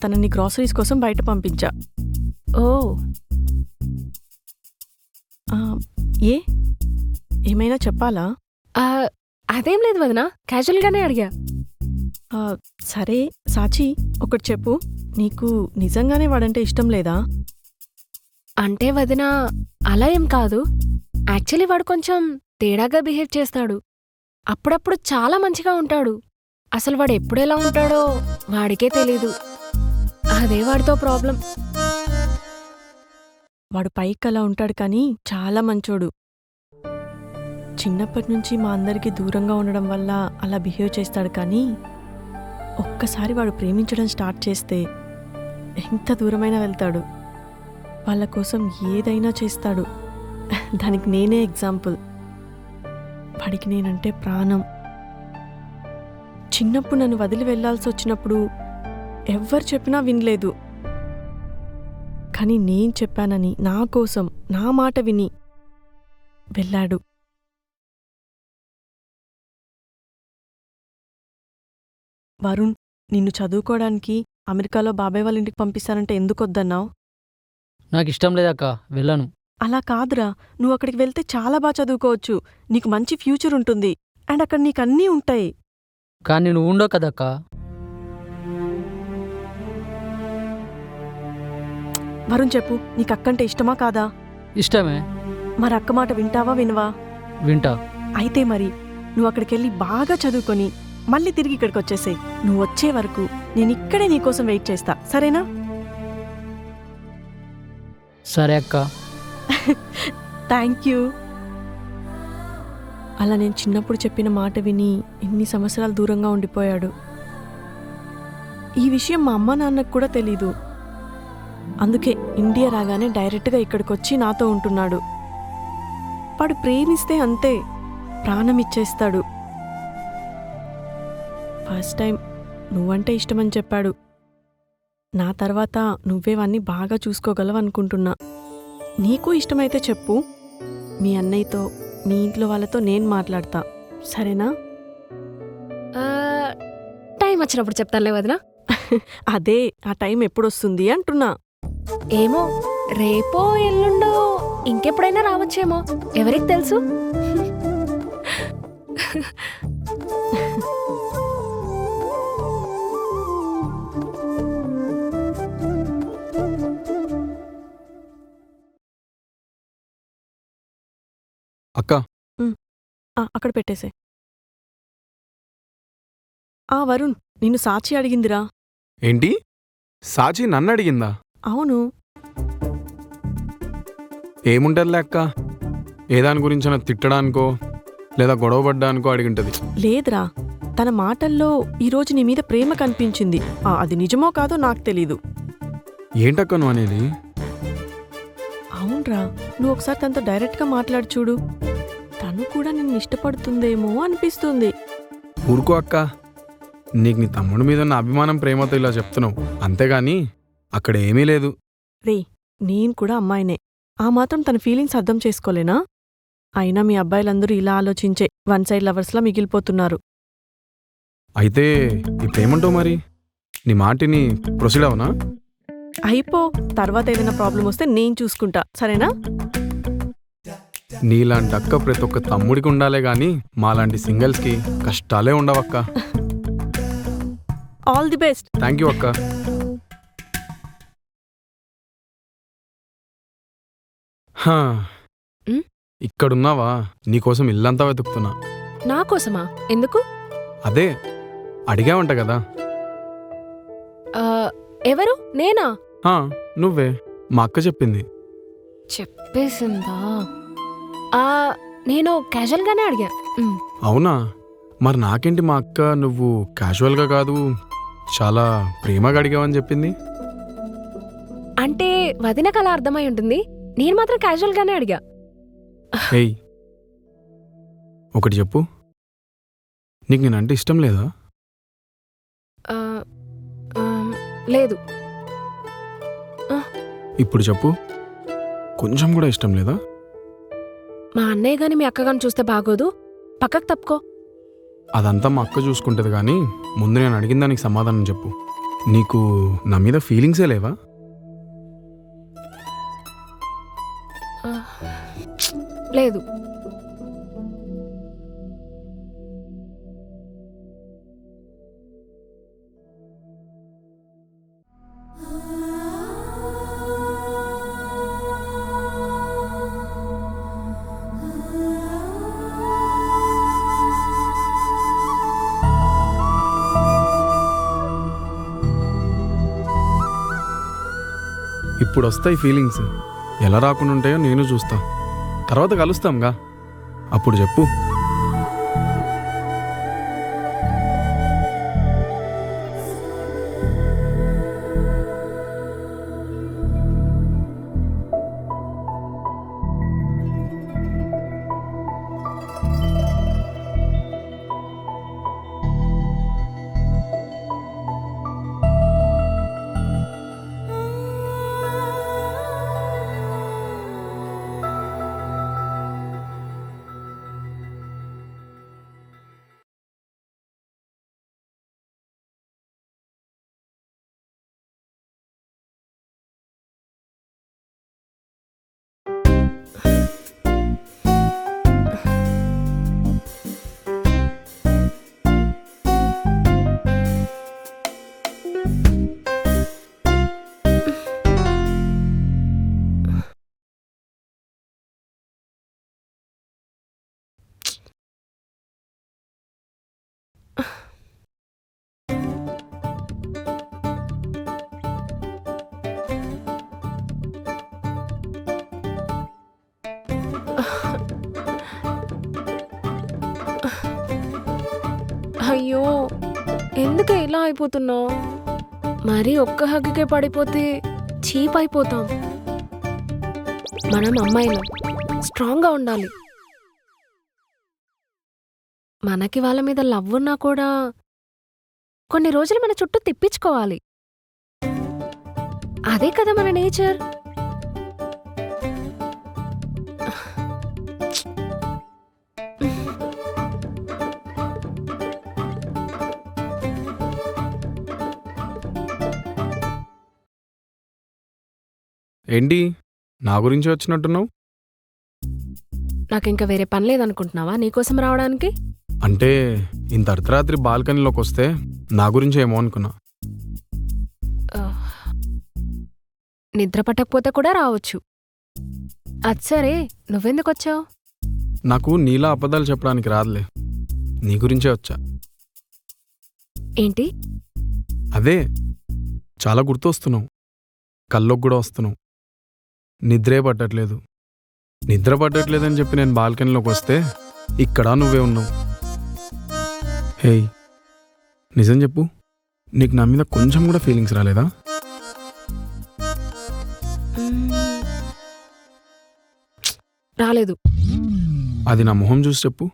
తనని గ్రాసరీస్ కోసం బయట పంపించా. ఓ, ఏమైనా చెప్పాలా? అదేం లేదు వదినా, క్యాజువల్గానే అడిగా. సరే సాచి, ఒకటి చెప్పు. నీకు నిజంగానే వాడంటే ఇష్టం లేదా? అంటే వదినా, అలా ఏం కాదు. యాక్చువల్లీ వాడు కొంచెం తేడాగా బిహేవ్ చేస్తాడు. అప్పుడప్పుడు చాలా మంచిగా ఉంటాడు. అసలు వాడు ఎప్పుడెలా ఉంటాడో వాడికే తెలీదు. అదే వాడితో ప్రాబ్లం. వాడు పైకి అలా ఉంటాడు, కానీ చాలా మంచోడు. చిన్నప్పటి నుంచి మా అందరికీ దూరంగా ఉండడం వల్ల అలా బిహేవ్ చేస్తాడు, కానీ ఒక్కసారి వాడు ప్రేమించడం స్టార్ట్ చేస్తే ఎంత దూరమైనా వెళ్తాడు. వాళ్ళ కోసం ఏదైనా చేస్తాడు. దానికి నేనే ఎగ్జాంపుల్. వాడికి నేనంటే ప్రాణం. చిన్నప్పుడు నన్ను వదిలి వెళ్లాల్సి వచ్చినప్పుడు ఎవ్వరు చెప్పినా వినలేదు, కానీ నేను చెప్పానని నా కోసం నా మాట విని వెళ్ళాడు. వరుణ్, నిన్ను చదువుకోవడానికి అమెరికాలో బాబాయ్ వాళ్ళ ఇంటికి పంపిస్తానంటే ఎందుకొద్దన్నావు? నాకు ఇష్టం లేదక్క, వెళ్ళను. అలా కాదురా, నువ్వు అక్కడికి వెళ్తే చాలా బాగా చదువుకోవచ్చు. నీకు మంచి ఫ్యూచర్ ఉంటుంది, అండ్ అక్కడ నీకు అన్నీ ఉంటాయి. కానీ నువ్వు ఉండవు కదక్క. వరుణ్ చెప్పు, నీకు అక్కంటే ఇష్టమా కాదా? ఇష్టమే. మరి అక్క మాట వింటావా వినవా? వింటా. అయితే మరి నువ్వు అక్కడికెళ్ళి బాగా చదువుకొని మళ్ళీ తిరిగి ఇక్కడికి వచ్చేసేయ్. నువ్వు వచ్చే వరకు నేను ఇక్కడే నీకోసం వెయిట్ చేస్తా, సరేనా? సరే అక్క. Thank you. అలా నేను చిన్నప్పుడు చెప్పిన మాట విని ఎన్ని సంవత్సరాలు దూరంగా ఉండిపోయాడు. ఈ విషయం మా అమ్మ నాన్నకు కూడా తెలీదు. అందుకే ఇండియా రాగానే డైరెక్ట్గా ఇక్కడికొచ్చి నాతో ఉంటున్నాడు. వాడు ప్రేమిస్తే అంతే, ప్రాణం ఇచ్చేస్తాడు. ఫస్ట్ టైం నువ్వంటే ఇష్టమని చెప్పాడు. నా తర్వాత నువ్వేవన్నీ బాగా చూసుకోగలవు అనుకుంటున్నా. నీకు ఇష్టమైతే చెప్పు. మీ అన్నయ్యతో, మీ ఇంట్లో వాళ్ళతో నేను మాట్లాడతా, సరేనా? టైం వచ్చినప్పుడు చెప్తానులే వదినా. అదే, ఆ టైం ఎప్పుడొస్తుంది అంటున్నా. ఏమో, రేపో ఎల్లుండో ఇంకెప్పుడైనా రావచ్చేమో, ఎవరికి తెలుసు. అక్క, అక్కడ పెట్టేసే. వరుణ్, నిన్ను సాచి అడిగిందిరా. ఏంటి? సాచి నన్ను అడిగిందా? అవును. ఏముంటదిలే అక్క, ఏదాని గురించైనా తిట్టడానికో లేదా గొడవపడ్డానికో అడిగింటది. లేదురా, తన మాటల్లో ఈరోజు నీ మీద ప్రేమ కనిపించింది. అది నిజమో కాదో నాకు తెలీదు. ఏంటక్క నువ్వు అనేది? అవునరా, నువ్వు ఒకసారి తనతో డైరెక్ట్గా మాట్లాడి చూడు. తను కూడా నిన్ను ఇష్టపడుతుందేమో అనిపిస్తుంది. ఊరుకో అక్క, నీకు నీ తమ్ముడి మీద ఉన్న అభిమానం ప్రేమతో ఇలా చెప్తున్నావు, అంతేగాని అక్కడ ఏమీ లేదు. రే, నేను కూడా అమ్మాయినే. ఆ మాత్రం తన ఫీలింగ్స్ అర్థం చేసుకోలేనా? అయినా మీ అబ్బాయిలందరూ ఇలా ఆలోచించే వన్ సైడ్ లవర్స్లా మిగిలిపోతున్నారు. అయితే ఇప్పుడేమంటావు మరి? నీ మాటిని ప్రొసీడ్ అవునా? అయిపో, తర్వాత ఏదైనా ప్రాబ్లం వస్తే నేను చూసుకుంటా, సరేనా? నీలాంటి అక్క ప్రతి ఒక్క తమ్ముడికి ఉండాలే గాని మాలాంటి సింగిల్స్కి కష్టాలే ఉండవక్క. All the best. Thank you అక్క. హా, ఉమ్? ఇక్కడున్నావా? నీకోసం ఇల్లంతా వెతుకుతున్నా. నా కోసమా? ఎందుకు? అదే అడిగావంట కదా. ఆ, ఎవరు? నేనా? హా, నువ్వే. మా అక్క చెప్పింది. చెప్పేసిందా? ఆ, నేను క్యాజువల్గానే అడిగా. అవునా? మరి నాకేంటి మా అక్క నువ్వు క్యాజువల్గా కాదు చాలా ప్రేమగా అడిగావని చెప్పింది? అంటే వదినకు అలా అర్థమై ఉంటుంది. నేను మాత్రం క్యాజువల్గానే అడిగా. ఏయ్, ఒకటి చెప్పు, నీకు నేనంటే ఇష్టం లేదా? ఆ, ఆ, లేదు. ఇప్పుడు చెప్పు, కొంచెం కూడా ఇష్టం లేదా? మా అన్నయ్య గాని మీ అక్క గాని చూస్తే బాగోదు, పక్కకు తప్పుకో. అదంతా మా అక్క చూసుకుంటుంది కానీ ముందు నేను అడిగిన దానికి సమాధానం చెప్పు. నీకు నా మీద ఫీలింగ్సే లేవా? ఆ, లేదు. ఇప్పుడు వస్తాయి ఫీలింగ్స్, ఎలా రాకుండా ఉంటాయో నేను చూస్తా. తర్వాత కలుస్తాంగా, అప్పుడు చెప్పు. అయ్యో, ఎందుకు ఇలా అయిపోతున్నావు? మరి ఒక్క హగ్గుకే పడిపోతే చీప్ అయిపోతాం. మనం అమ్మాయిలం, స్ట్రాంగ్గా ఉండాలి. మనకి వాళ్ళ మీద లవ్ ఉన్నా కూడా కొన్ని రోజులు మన చుట్టూ తిప్పించుకోవాలి. అదే కదా మన నేచర్. ఏంటి నా గురించి వచ్చినట్టున్నావు? నాకింక వేరే పని లేదనుకుంటున్నావా నీకోసం రావడానికి? అంటే ఇంత అర్ధరాత్రి బాల్కనీలోకి వస్తే నా గురించి ఏమో అనుకున్నా. నిద్ర పట్టకపోతే కూడా రావచ్చు. అది సరే, నువ్వెందుకు వచ్చావు? నాకు నీలా అబద్ధాలు చెప్పడానికి రాదులే, నీ గురించే వచ్చా. ఏంటి? అదే చాలా గుర్తొస్తున్నావు, కల్లోకి కూడా వస్తున్నావు. నిద్రే పట్టట్లేదు. నిద్ర పట్టట్లేదని చెప్పి నేను బాల్కనీలోకి వస్తే ఇక్కడ నువ్వే ఉన్నావు. హేయ్, నిజం చెప్పు, నీకు నా మీద కొంచెం కూడా ఫీలింగ్స్ రాలేదా? రాలేదు. అది నా మొహం చూసి చెప్పు.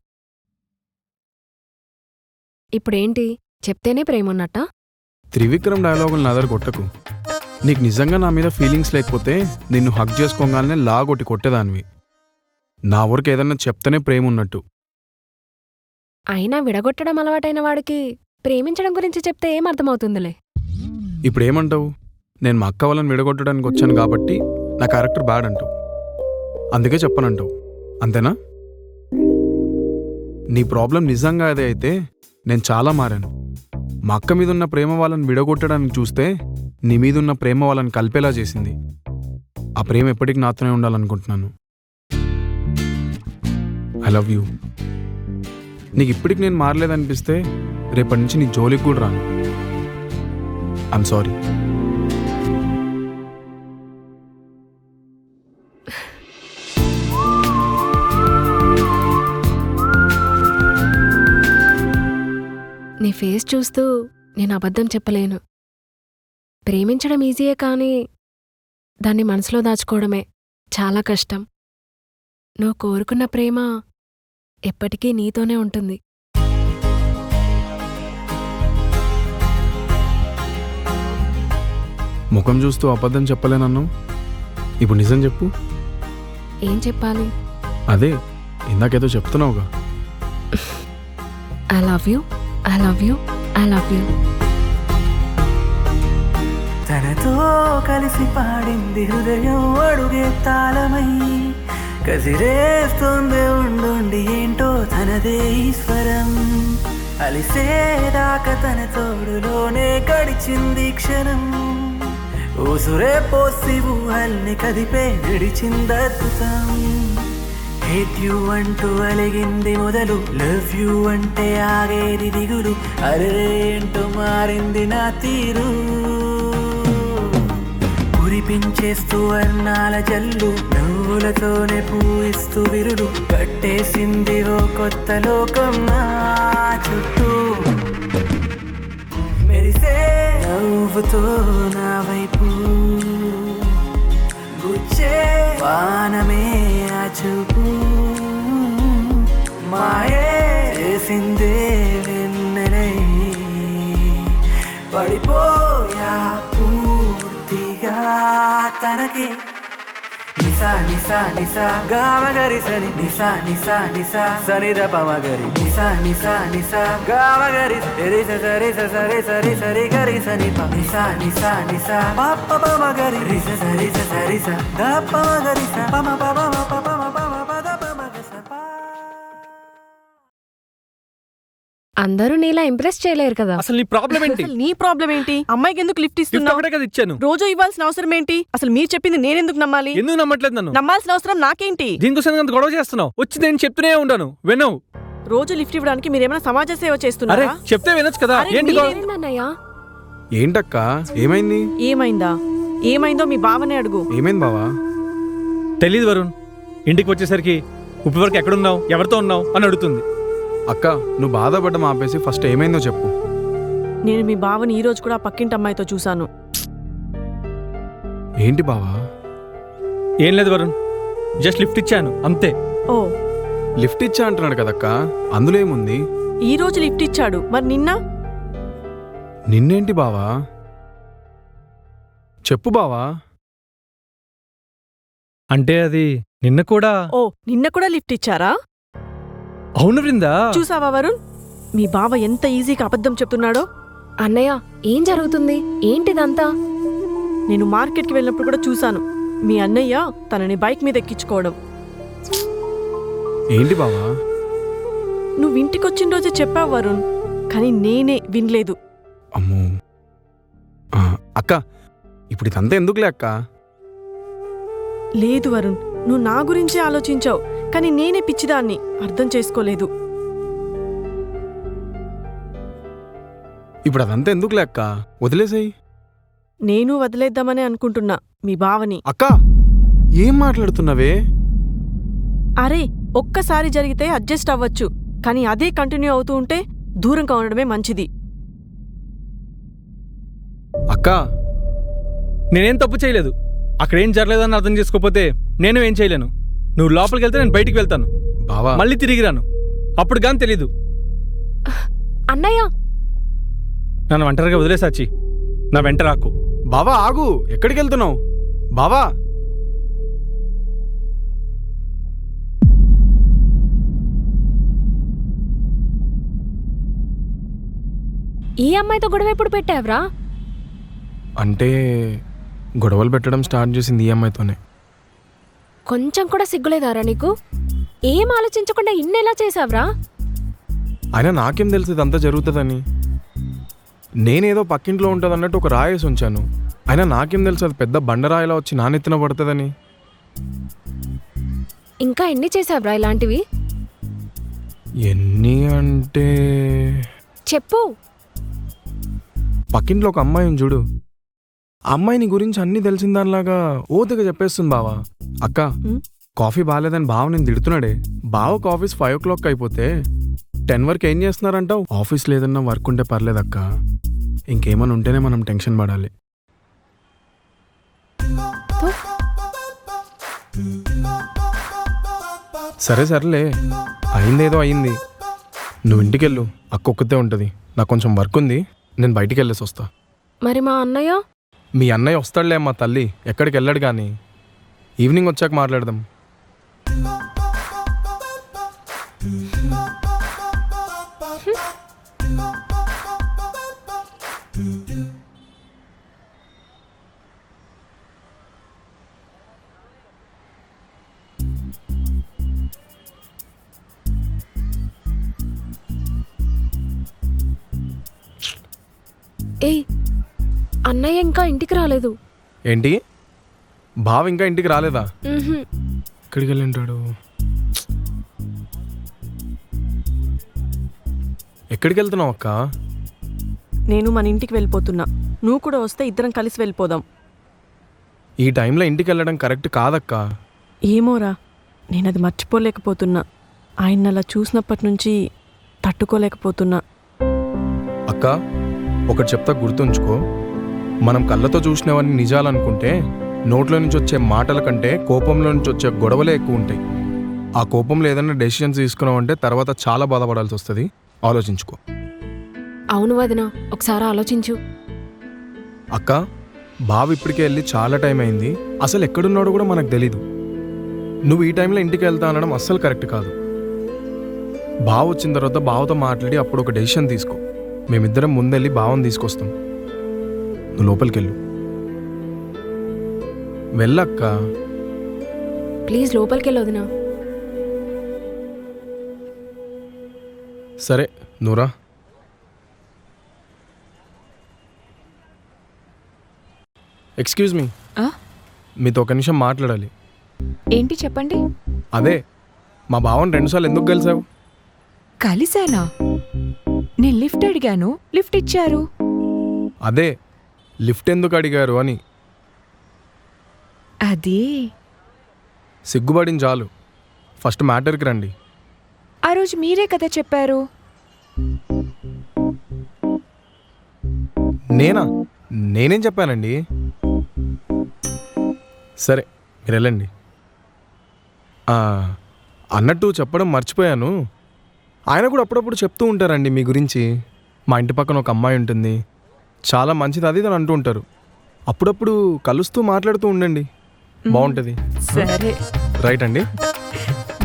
ఇప్పుడేంటి, చెప్తేనే ప్రేమ ఉన్నట్టా? త్రివిక్రమ్ డైలాగులు నా దగ్గర కొట్టకు. నీకు నిజంగా నా మీద ఫీలింగ్స్ లేకపోతే నిన్ను హగ్ చేసుకోగానే లాగొట్టి కొట్టేదానివి. నా వరకు ఏదన్నా చెప్తేనే ప్రేమ ఉన్నట్టు. అయినా విడగొట్టడం అలవాటైన వాడికి ప్రేమించడం గురించి చెప్తే ఏం అర్థమవుతుందిలే. ఇప్పుడు ఏమంటావు? నేను మా అక్క వాళ్ళని విడగొట్టడానికి వచ్చాను కాబట్టి నా క్యారెక్టర్ బ్యాడ్ అంటావు, అందుకే చెప్పనంటావు, అంతేనా? నీ ప్రాబ్లం నిజంగా అదే అయితే నేను చాలా మారాను. మా అక్క మీద ఉన్న ప్రేమ వాళ్ళని విడగొట్టడానికి చూస్తే నీ మీదున్న ప్రేమ వాళ్ళని కలిపేలా చేసింది. ఆ ప్రేమ ఎప్పటికీ నాతోనే ఉండాలనుకుంటున్నాను. I love you. నీకు ఇప్పటికి నేను మారలేదనిపిస్తే రేపటి నుంచి నీ జోలికి కూడా రాను. I'm sorry. నీ ఫేస్ చూస్తూ నేను అబద్ధం చెప్పలేను. ప్రేమించడం ఈజీయే కానీ దాన్ని మనసులో దాచుకోవడమే చాలా కష్టం. నువ్వు కోరుకున్న ప్రేమ ఎప్పటికీ నీతోనే ఉంటుంది. ముఖం చూస్తూ అబద్ధం చెప్పలేనన్నావు, ఇప్పుడు నిజం చెప్పు. ఏం చెప్పాలి? అదే ఇందాకేదో చెప్తున్నావుగా. I love you, I love you, I love you. తనతో కలిసి పాడింది హృదయం అడుగే తాళమై, కసిరేస్తోంది ఉండుండి ఏంటో తనదే ఈశ్వరం. అలిసేదాకా తన తోడులోనే గడిచింది క్షణం. ఊసురే పోసి ఊహల్ని కదిపే నడిచిందద్భుతం. హేట్ యూ అంటూ అలిగింది మొదలు, లవ్ యూ అంటే ఆగేది దిగులు. అరే ఏంటో మారింది నా తీరు, కురిపించేస్తూ వర్ణాల జల్లు, నవ్వులతోనే పూయిస్తూ విరులు. కట్టేసింది ఓ కొత్త లోకం నా చుట్టూ, మెరిసే నవ్వుతో నా వైపు గుచ్చే వానమే ఆ చూపు. మాయే చేసిందే వెన్నెలై, పడిపోయా పూర్తిగా తనకి. నిసా నిసా నిసా గామగరి సని, నిసా నిసా నిసా సని ద పమగరి, నిసా నిసా నిసా గామగరి సరి సరి సరి సరి సరి గరి సని ప, నిసా నిసా నిసా పప్ప పమగరి రి సరి సరి స ద పమగరి స పమ పమ పమ పమ పమ పద పమగ స ప. అందరూ నీలా ఇంప్రెస్ చేయలేరు కదా. అసలు నీ ప్రాబ్లం ఏంటి? అసలు నీ ప్రాబ్లం ఏంటి? అమ్మాయికి ఎందుకు లిఫ్ట్ గిఫ్ట్ ఇస్తున్నావు? ఒకటే కదా ఇచ్చాను. రోజు ఇవ్వాల్సిన అవసరం ఏంటి? అసలు మీరు చెప్పింది నేనెందుకు నమ్మాలి? ఎందుకు నమ్మట్లేదు నన్ను? నమ్మాల్సిన అవసరం నాకేంటి? దీనికోసం అంత గొడవ చేస్తున్నావు. వచ్చి నేను చెప్తూనే ఉంటాను, వినవు. రోజు లిఫ్ట్ ఇవ్వడానికి మీరేమైనా సమాజ సేవ అరే చేస్తున్నారా? చెప్తే వినొచ్చు కదా. అరే, ఏంటి గొడవ? ఏంటన్నయ్యా? ఏంటక్క ఏమైంది? ఏమైందా? ఏమైందో మీ బావనే అడుగు. ఏమైంది బావా? తెలీదు వరుణ్. ఇంటికి వచ్చేసరికి ఇప్పటి వరకు ఎక్కడున్నావు, ఎవరితో ఉన్నావు అని అడుగుతుంది. అక్క నువ్వు బాధపడ్డం ఆపేసి ఫస్ట్ ఏమైందో చెప్పు. నేను మీ బావని ఈ రోజు కూడా పక్కింటి అమ్మాయితో చూశాను. ఏంటి బావా? ఏం లేదు వరుణ్, జస్ట్ లిఫ్ట్ ఇచ్చాను అంతే. ఓ, లిఫ్ట్ ఇచ్చా అంటున్నాడు కదక్క, అందులో ఏముంది? ఈ రోజు లిఫ్ట్ ఇచ్చాడు, మరి నిన్న? నిన్నేంటి బావా? చెప్పు బావా. అంటే అది నిన్న కూడా. ఓ, నిన్న కూడా లిఫ్ట్ ఇచ్చారా? అవును బృందా. చూసావా వరుణ్, మీ బావ ఎంత ఈజీగా అబద్ధం చెప్తున్నాడో. అన్నయ్య ఏం జరుగుతుంది? ఏంటిదంతా? నేను మార్కెట్కి వెళ్ళినప్పుడు కూడా చూశాను మీ అన్నయ్య తనని బైక్ మీద ఎక్కించుకోవడం. ఏంటి బావా? నువ్వు ఇంటికొచ్చిన రోజే చెప్పావు వరుణ్, కానీ నేనే వినలేదు. అమ్మో అక్క, ఇప్పుడు ఇదంతా ఎందుకులే అక్క? లేదు వరుణ్, నువ్వు నా గురించే ఆలోచించావు, కానీ నేనే పిచ్చిదాన్ని అర్థం చేసుకోలేదు. ఇప్పుడు అదంతా ఎందుకులే అక్క, వదిలేసాయి. నేను వదిలేద్దామనే అనుకుంటున్నా మీ బావని. అక్క ఏం మాట్లాడుతున్నావే? అరే, ఒక్కసారి జరిగితే అడ్జస్ట్ అవ్వచ్చు, కానీ అదే కంటిన్యూ అవుతూ ఉంటే దూరంగా ఉండడమే మంచిది. అక్క నేనేం తప్పు చేయలేదు. అక్కడేం జరగలేదని అర్థం చేసుకోకపోతే నేను ఏం చేయలేను. నువ్వు లోపలికి వెళ్తే నేను బయటికి వెళ్తాను, బావా మళ్ళీ తిరిగి రాను. అప్పుడు కానీ తెలీదు. అన్నయ్య నన్ను ఒంటరిగా వదిలేసాచి, నా వెంట రాకు. బావా ఆగు, ఎక్కడికి వెళ్తున్నావు బావా? ఈ అమ్మాయితో గొడవ ఎప్పుడు పెట్టావురా? అంటే గొడవలు పెట్టడం స్టార్ట్ చేసింది ఈ అమ్మాయితోనే. కొంచెం కూడా సిగ్గులేదారా నీకు? ఏం ఆలోచించకుండా ఇన్నెలా చేసావురా? అయినా నాకేం తెలుసు ఇదంతా జరుగుతుందని. నేనేదో పక్కింట్లో ఉంటుంది అన్నట్టు ఒక రాయేసి ఉంచాను. అయినా నాకేం తెలుసు అది పెద్ద బండరాయిలా వచ్చి నా నెత్తిన పడుతుందని. ఇంకా ఎన్ని చేసావురా ఇలాంటివి? ఎన్ని అంటే చెప్పు. పక్కింట్లో ఒక అమ్మాయిని చూడు, ఆ అమ్మాయిని గురించి అన్నీ తెలిసిన దానిలాగా ఓతగా చెప్పేస్తుంది బావా. అక్క కాఫీ బాగాలేదని బావ నేను తిడుతున్నాడే. బావకు ఆఫీస్ 5 o'clock అయిపోతే 10 వరకు ఏం చేస్తున్నారంటావు? ఆఫీస్ లేదన్నా వర్క్ ఉంటే పర్లేదక్క, ఇంకేమైనా ఉంటేనే మనం టెన్షన్ పడాలి. సరే సర్లే, అయిందేదో అయింది. నువ్వు ఇంటికెళ్ళు, అక్క ఒక్కతే ఉంటుంది. నాకు కొంచెం వర్క్ ఉంది, నేను బయటికి వెళ్ళేసి వస్తా. మరి మా అన్నయ్య? మీ అన్నయ్య వస్తాడులే అమ్మా తల్లి, ఎక్కడికి వెళ్ళాడు కానీ. ఈవినింగ్ వచ్చాక మాట్లాడదాం. ఏయ్, అన్నయ్య ఇంకా ఇంటికి రాలేదు. ఏంటి, బావ ఇంకా ఇంటికి రాలేదా? ఉహుం. ఎక్కడికి వెళ్ళింటాడు? ఎక్కడికి వెళ్తున్నావు అక్క? నేను మన ఇంటికి వెళ్ళిపోతున్నా. నువ్వు కూడా వస్తే ఇద్దరం కలిసి వెళ్ళిపోదాం. ఈ టైంలో ఇంటికి వెళ్ళడం కరెక్ట్ కాదక్క. ఏమోరా, నేను అది మర్చిపోలేకపోతున్నా. ఆయన అలా చూసినప్పటి నుంచి తట్టుకోలేకపోతున్నా. అక్క ఒకటి చెప్తా, గుర్తుంచుకో. మనం కళ్ళతో చూసినవన్నీ నిజాలనుకుంటే నోట్లో నుంచి వచ్చే మాటల కంటే కోపంలో నుంచి వచ్చే గొడవలే ఎక్కువ ఉంటాయి. ఆ కోపంలో ఏదైనా డెసిషన్స్ తీసుకున్నావంటే తర్వాత చాలా బాధపడాల్సి వస్తుంది. ఆలోచించుకో. అవును వదినా, ఒకసారి ఆలోచించు. అక్క బావ ఇప్పటికే వెళ్ళి చాలా టైం అయింది. అసలు ఎక్కడున్నాడో కూడా మనకు తెలీదు. నువ్వు ఈ టైంలో ఇంటికి వెళ్తా అనడం అస్సలు కరెక్ట్ కాదు. బావ వచ్చిన తర్వాత బావతో మాట్లాడి అప్పుడు ఒక డెసిషన్ తీసుకో. మేమిద్దరం ముందెళ్ళి బావని తీసుకొస్తాం. నువ్వు లోపలికి వెళ్ళు. వెళ్ళక్క. ప్లీజ్ లోపలికి వెళ్ళి వదినా. సరే నూరా. ఎక్స్క్యూజ్ మీ, మీతో ఒక నిమిషం మాట్లాడాలి. ఏంటి చెప్పండి. అదే మా బావని 2 సార్లు ఎందుకు కలిసావు? కలిసానా? నేను లిఫ్ట్ అడిగాను, లిఫ్ట్ ఇచ్చారు. అదే లిఫ్ట్ ఎందుకు అడిగారు అని. అది సిగ్గుపడిన చాలు, ఫస్ట్ మ్యాటర్కి రండి. ఆ రోజు మీరే కదా చెప్పారు. నేనేం చెప్పానండి? సరే మీరు వెళ్ళండి. అన్నట్టు చెప్పడం మర్చిపోయాను, ఆయన కూడా అప్పుడప్పుడు చెప్తూ ఉంటారండి మీ గురించి. మా ఇంటి పక్కన ఒక అమ్మాయి ఉంటుంది, చాలా మంచిది అది అని అంటూ ఉంటారు. అప్పుడప్పుడు కలుస్తూ మాట్లాడుతూ ఉండండి, బాగుంటుంది. సరే రైట్ అండి,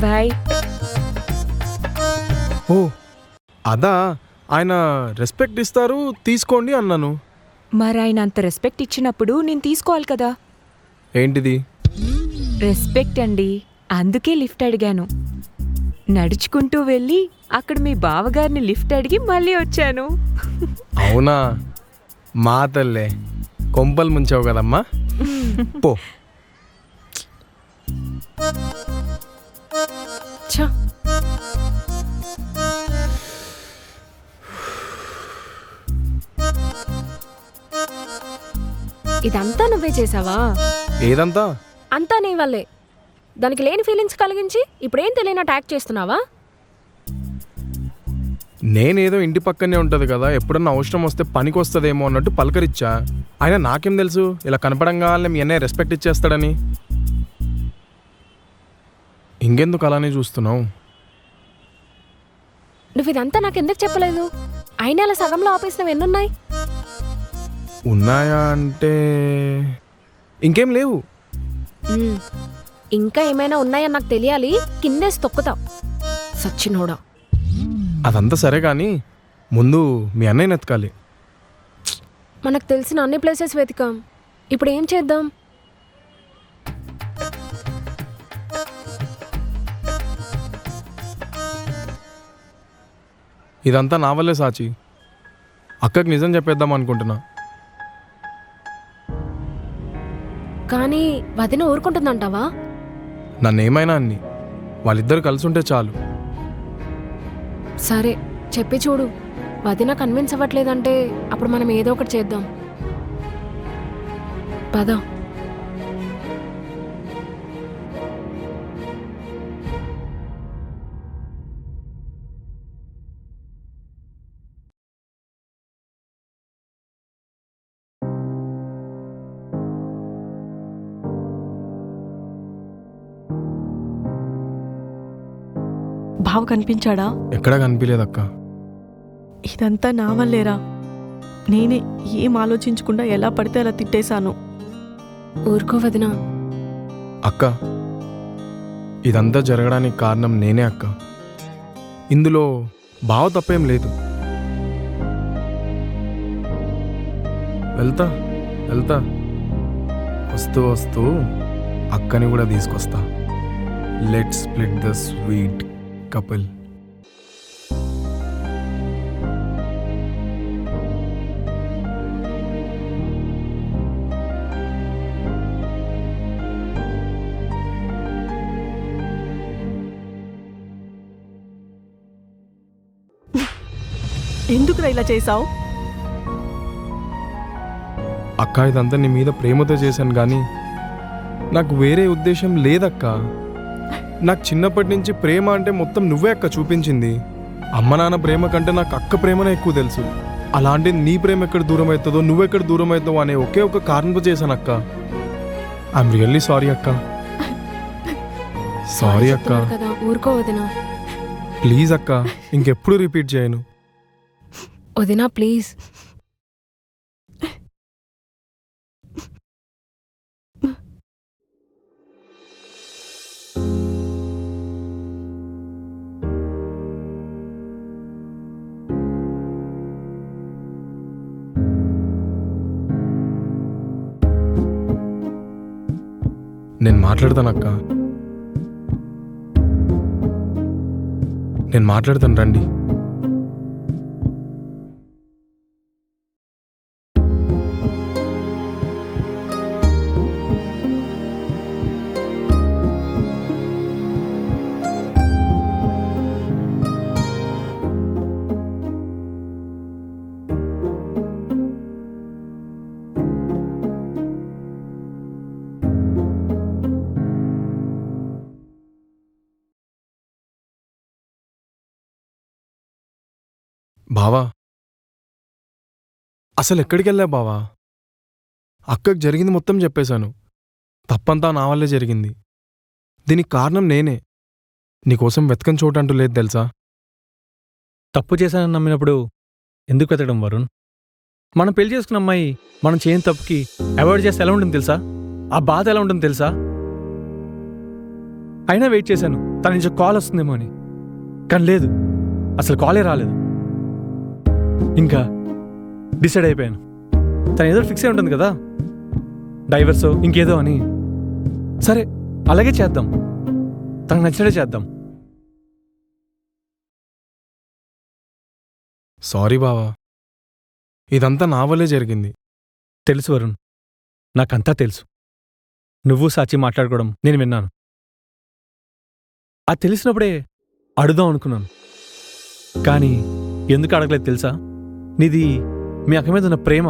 బాయ్. ఓ అదా, ఆయన రెస్పెక్ట్ ఇస్తారు తీసుకోండి అన్నాను. మరి ఆయన అంత రెస్పెక్ట్ ఇచ్చినప్పుడు నేను తీసుకోవాలి కదా. ఏంటిది? రెస్పెక్ట్ అండి, అందుకే లిఫ్ట్ అడిగాను. నడుచుకుంటూ వెళ్ళి అక్కడ మీ బావగారిని లిఫ్ట్ అడిగి మళ్ళీ వచ్చాను. అవునా, మా తల్లే కొంపలు ముంచావు కదమ్మా. పో. ఛ, ఇదంతా నువ్వే చేసావా? ఏదంతా? అంతా నీ వల్లే. దానికి లేని ఫీలింగ్స్ కలిగించి ఇప్పుడేం తెలియనట్టు యాక్ట్ చేస్తున్నావా? నేనేదో ఇంటి పక్కనే ఉంటుంది కదా, ఎప్పుడన్నా అవసరం వస్తే పనికి వస్తుందేమో అన్నట్టు పలకరిచ్చా. అయినా నాకేం తెలుసు ఇలా కనపడంగానే మీ అన్నయ్య రెస్పెక్ట్ ఇచ్చేస్తాడని. ఇంకెందుకు అలానే చూస్తున్నావు? నువ్వు ఇదంతా నాకెందుకు చెప్పలేదు? అయినా అలా సగంలో ఆపేసినవి ఎన్నున్నాయి? ఉన్నాయా అంటే ఇంకేం లేవు. ఇంకా ఏమైనా ఉన్నాయని నాకు తెలియాలి. కిందేసి తొక్కుతావు సచ్చినోడా. అదంతా సరే కానీ ముందు మీ అన్నయ్యని ఎతకాలి. మనకు తెలిసిన అన్ని ప్లేసెస్ వెతికాం. ఇప్పుడు ఏం చేద్దాం? ఇదంతా నా వల్లే సాచి. అక్కకి నిజం చెప్పేద్దాం అనుకుంటున్నా. కానీ వదిన ఊరుకుంటుందంటావా? నన్నేమైనా అన్ని వాళ్ళిద్దరు కలిసి ఉంటే చాలు. సరే చెప్పి చూడు. వదిన కన్విన్స్ అవ్వట్లేదంటే అప్పుడు మనం ఏదో ఒకటి చేద్దాం. పద. బావ కనిపించాడా? ఎక్కడా కనిపించలేదక్క. ఇదంతా నా వల్లేరా. నేనే ఏం ఆలోచించకుండా ఎలా పడితే అలా తిట్టేశాను. ఊరుకో వదిన. అక్క, ఇదంతా జరగడానికి కారణం నేనే అక్క. ఇందులో బావ తప్పేం లేదు. వెళ్తా వెళ్తా వస్తూ వస్తూ అక్కని కూడా తీసుకొస్తా. Let's split the sweet couple. ఎందుకురా ఇలా చేశావు? అక్క, ఇదంతా నీ మీద ప్రేమతో చేశాను కానీ నాకు వేరే ఉద్దేశం లేదక్క. నాకు చిన్నప్పటి నుంచి ప్రేమ అంటే మొత్తం నువ్వే అక్క చూపించింది. అమ్మ నాన్న ప్రేమ కంటే నాకు అక్క ప్రేమనే ఎక్కువ తెలుసు. అలాంటిది నీ ప్రేమ ఎక్కడ దూరం అవుతుందో, నువ్వెక్కడ దూరం అవుతావు అనే ఒకే ఒక కారణంతో చేశాను అక్క. ఐఎమ్ రియల్లీ సారీ అక్క. సారీ అక్క. కదా ఊరుకో వదిన. ప్లీజ్ అక్క, ఇంకెప్పుడు రిపీట్ చేయను. వదినా ప్లీజ్. నేను మాట్లాడతానక్క. నేను మాట్లాడతాను, రండి. బావా, అసలు ఎక్కడికి వెళ్ళా బావా? అక్కకి జరిగింది మొత్తం చెప్పేశాను. తప్పంతా నా వల్లే జరిగింది. దీనికి కారణం నేనే. నీకోసం వెతకని చోటు అంటూ లేదు తెలుసా? తప్పు చేశానని నమ్మినప్పుడు ఎందుకు వెతకడం వరుణ్? మనం పెళ్లి చేసుకున్న అమ్మాయి మనం చేయని తప్పుకి అవాయిడ్ చేస్తే ఎలా ఉంటుంది తెలుసా? ఆ బాధ ఎలా ఉంటుంది తెలుసా? అయినా వెయిట్ చేశాను తన నుంచి కాల్ వస్తుందేమో అని. కానీ లేదు, అసలు కాలే రాలేదు. ఇంకా డిసైడ్ అయిపోయాను, తను ఏదో ఫిక్స్ అయి ఉంటుంది కదా, డైవర్సో ఇంకేదో అని. సరే అలాగే చేద్దాం, తనకు నచ్చినట్టే చేద్దాం. సారీ బావా, ఇదంతా నా వల్లే జరిగింది. తెలుసు వరుణ్, నాకంతా తెలుసు. నువ్వు సాచి మాట్లాడుకోవడం నేను విన్నాను. అది తెలిసినప్పుడే అడుగుదాం అనుకున్నాను, కానీ ఎందుకు అడగలేదు తెలుసా? నీది మీ అక్క మీద ఉన్న ప్రేమ.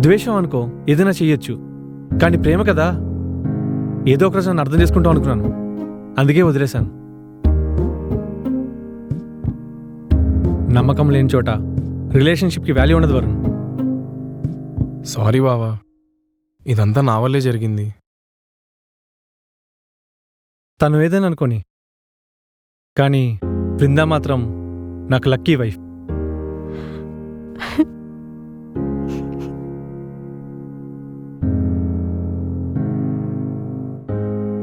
ద్వేషం అనుకో ఏదైనా చెయ్యొచ్చు, కానీ ప్రేమ కదా, ఏదో ఒక రోజు నన్ను అర్థం చేసుకుంటాం అనుకున్నాను. అందుకే వదిలేశాను. నమ్మకం లేని చోట రిలేషన్షిప్కి వాల్యూ ఉండదు వరుణ్. సారీ బావా, ఇదంతా నా వల్లే జరిగింది. తను ఏదైనా అనుకోని, కానీ బృందా మాత్రం నాకు లక్కీ వైఫ్.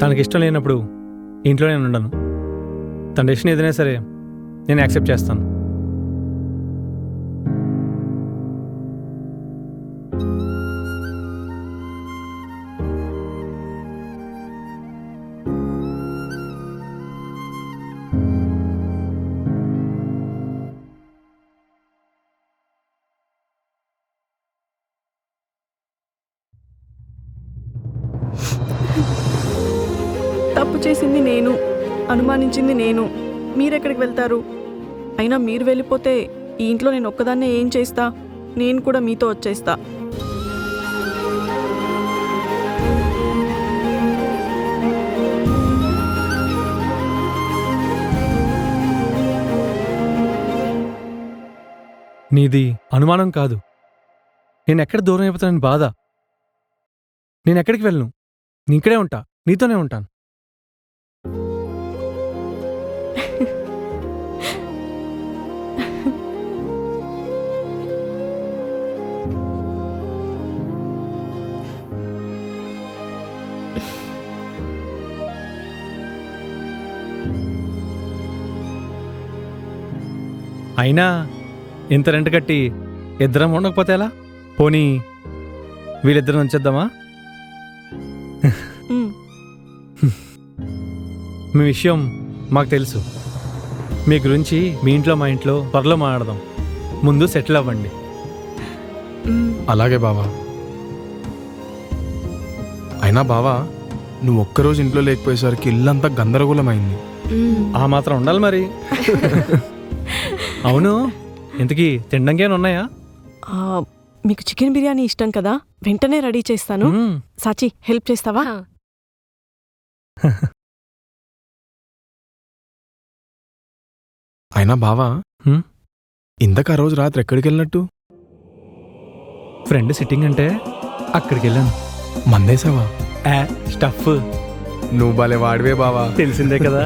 తనకి ఇష్టం లేనప్పుడు ఇంట్లో నేను ఉండను. తన డెసిషన్ ఏదైనా సరే నేను యాక్సెప్ట్ చేస్తాను. తప్పు చేసింది నేను, అనుమానించింది నేను. మీరెక్కడికి వెళ్తారు? అయినా మీరు వెళ్ళిపోతే ఈ ఇంట్లో నేను ఒక్కదాన్నే ఏం చేస్తా? నేను కూడా మీతో వచ్చేస్తా. నీది అనుమానం కాదు, నేను ఎక్కడ దూరం అయిపోతానని బాధ. నేను ఎక్కడికి వెళ్ళను, నేను ఇక్కడే ఉంటా, నీతోనే ఉంటాను. అయినా ఇంత రెంట్ కట్టి ఇద్దరం ఉండకపోతే ఎలా? పోనీ వీళ్ళిద్దరం ఉంచేద్దామా? మీ విషయం మాకు తెలుసు. మీ గురించి మీ ఇంట్లో మా ఇంట్లో త్వరలో మాట్లాడదాం. ముందు సెటిల్ అవ్వండి. అలాగే బావా. అయినా బావా, నువ్వు ఒక్కరోజు ఇంట్లో లేకపోయేసరికి ఇల్లంతా గందరగోళమైంది. ఆ మాత్రం ఉండాలి మరి. అవును, ఇంతకీ తినడానికి ఉన్నాయా? మీకు చికెన్ బిర్యానీ ఇష్టం కదా, వెంటనే రెడీ చేస్తాను. సాచి, హెల్ప్ చేస్తావా? అయినా బావా, ఇంతకు ఆ రోజు రాత్రి ఎక్కడికి వెళ్ళినట్టు? ఫ్రెండ్ సిట్టింగ్ అంటే అక్కడికి వెళ్ళాను. మందేసావా? స్టఫ్ నువ్వు భలే వాడివే బావా. తెలిసిందే కదా.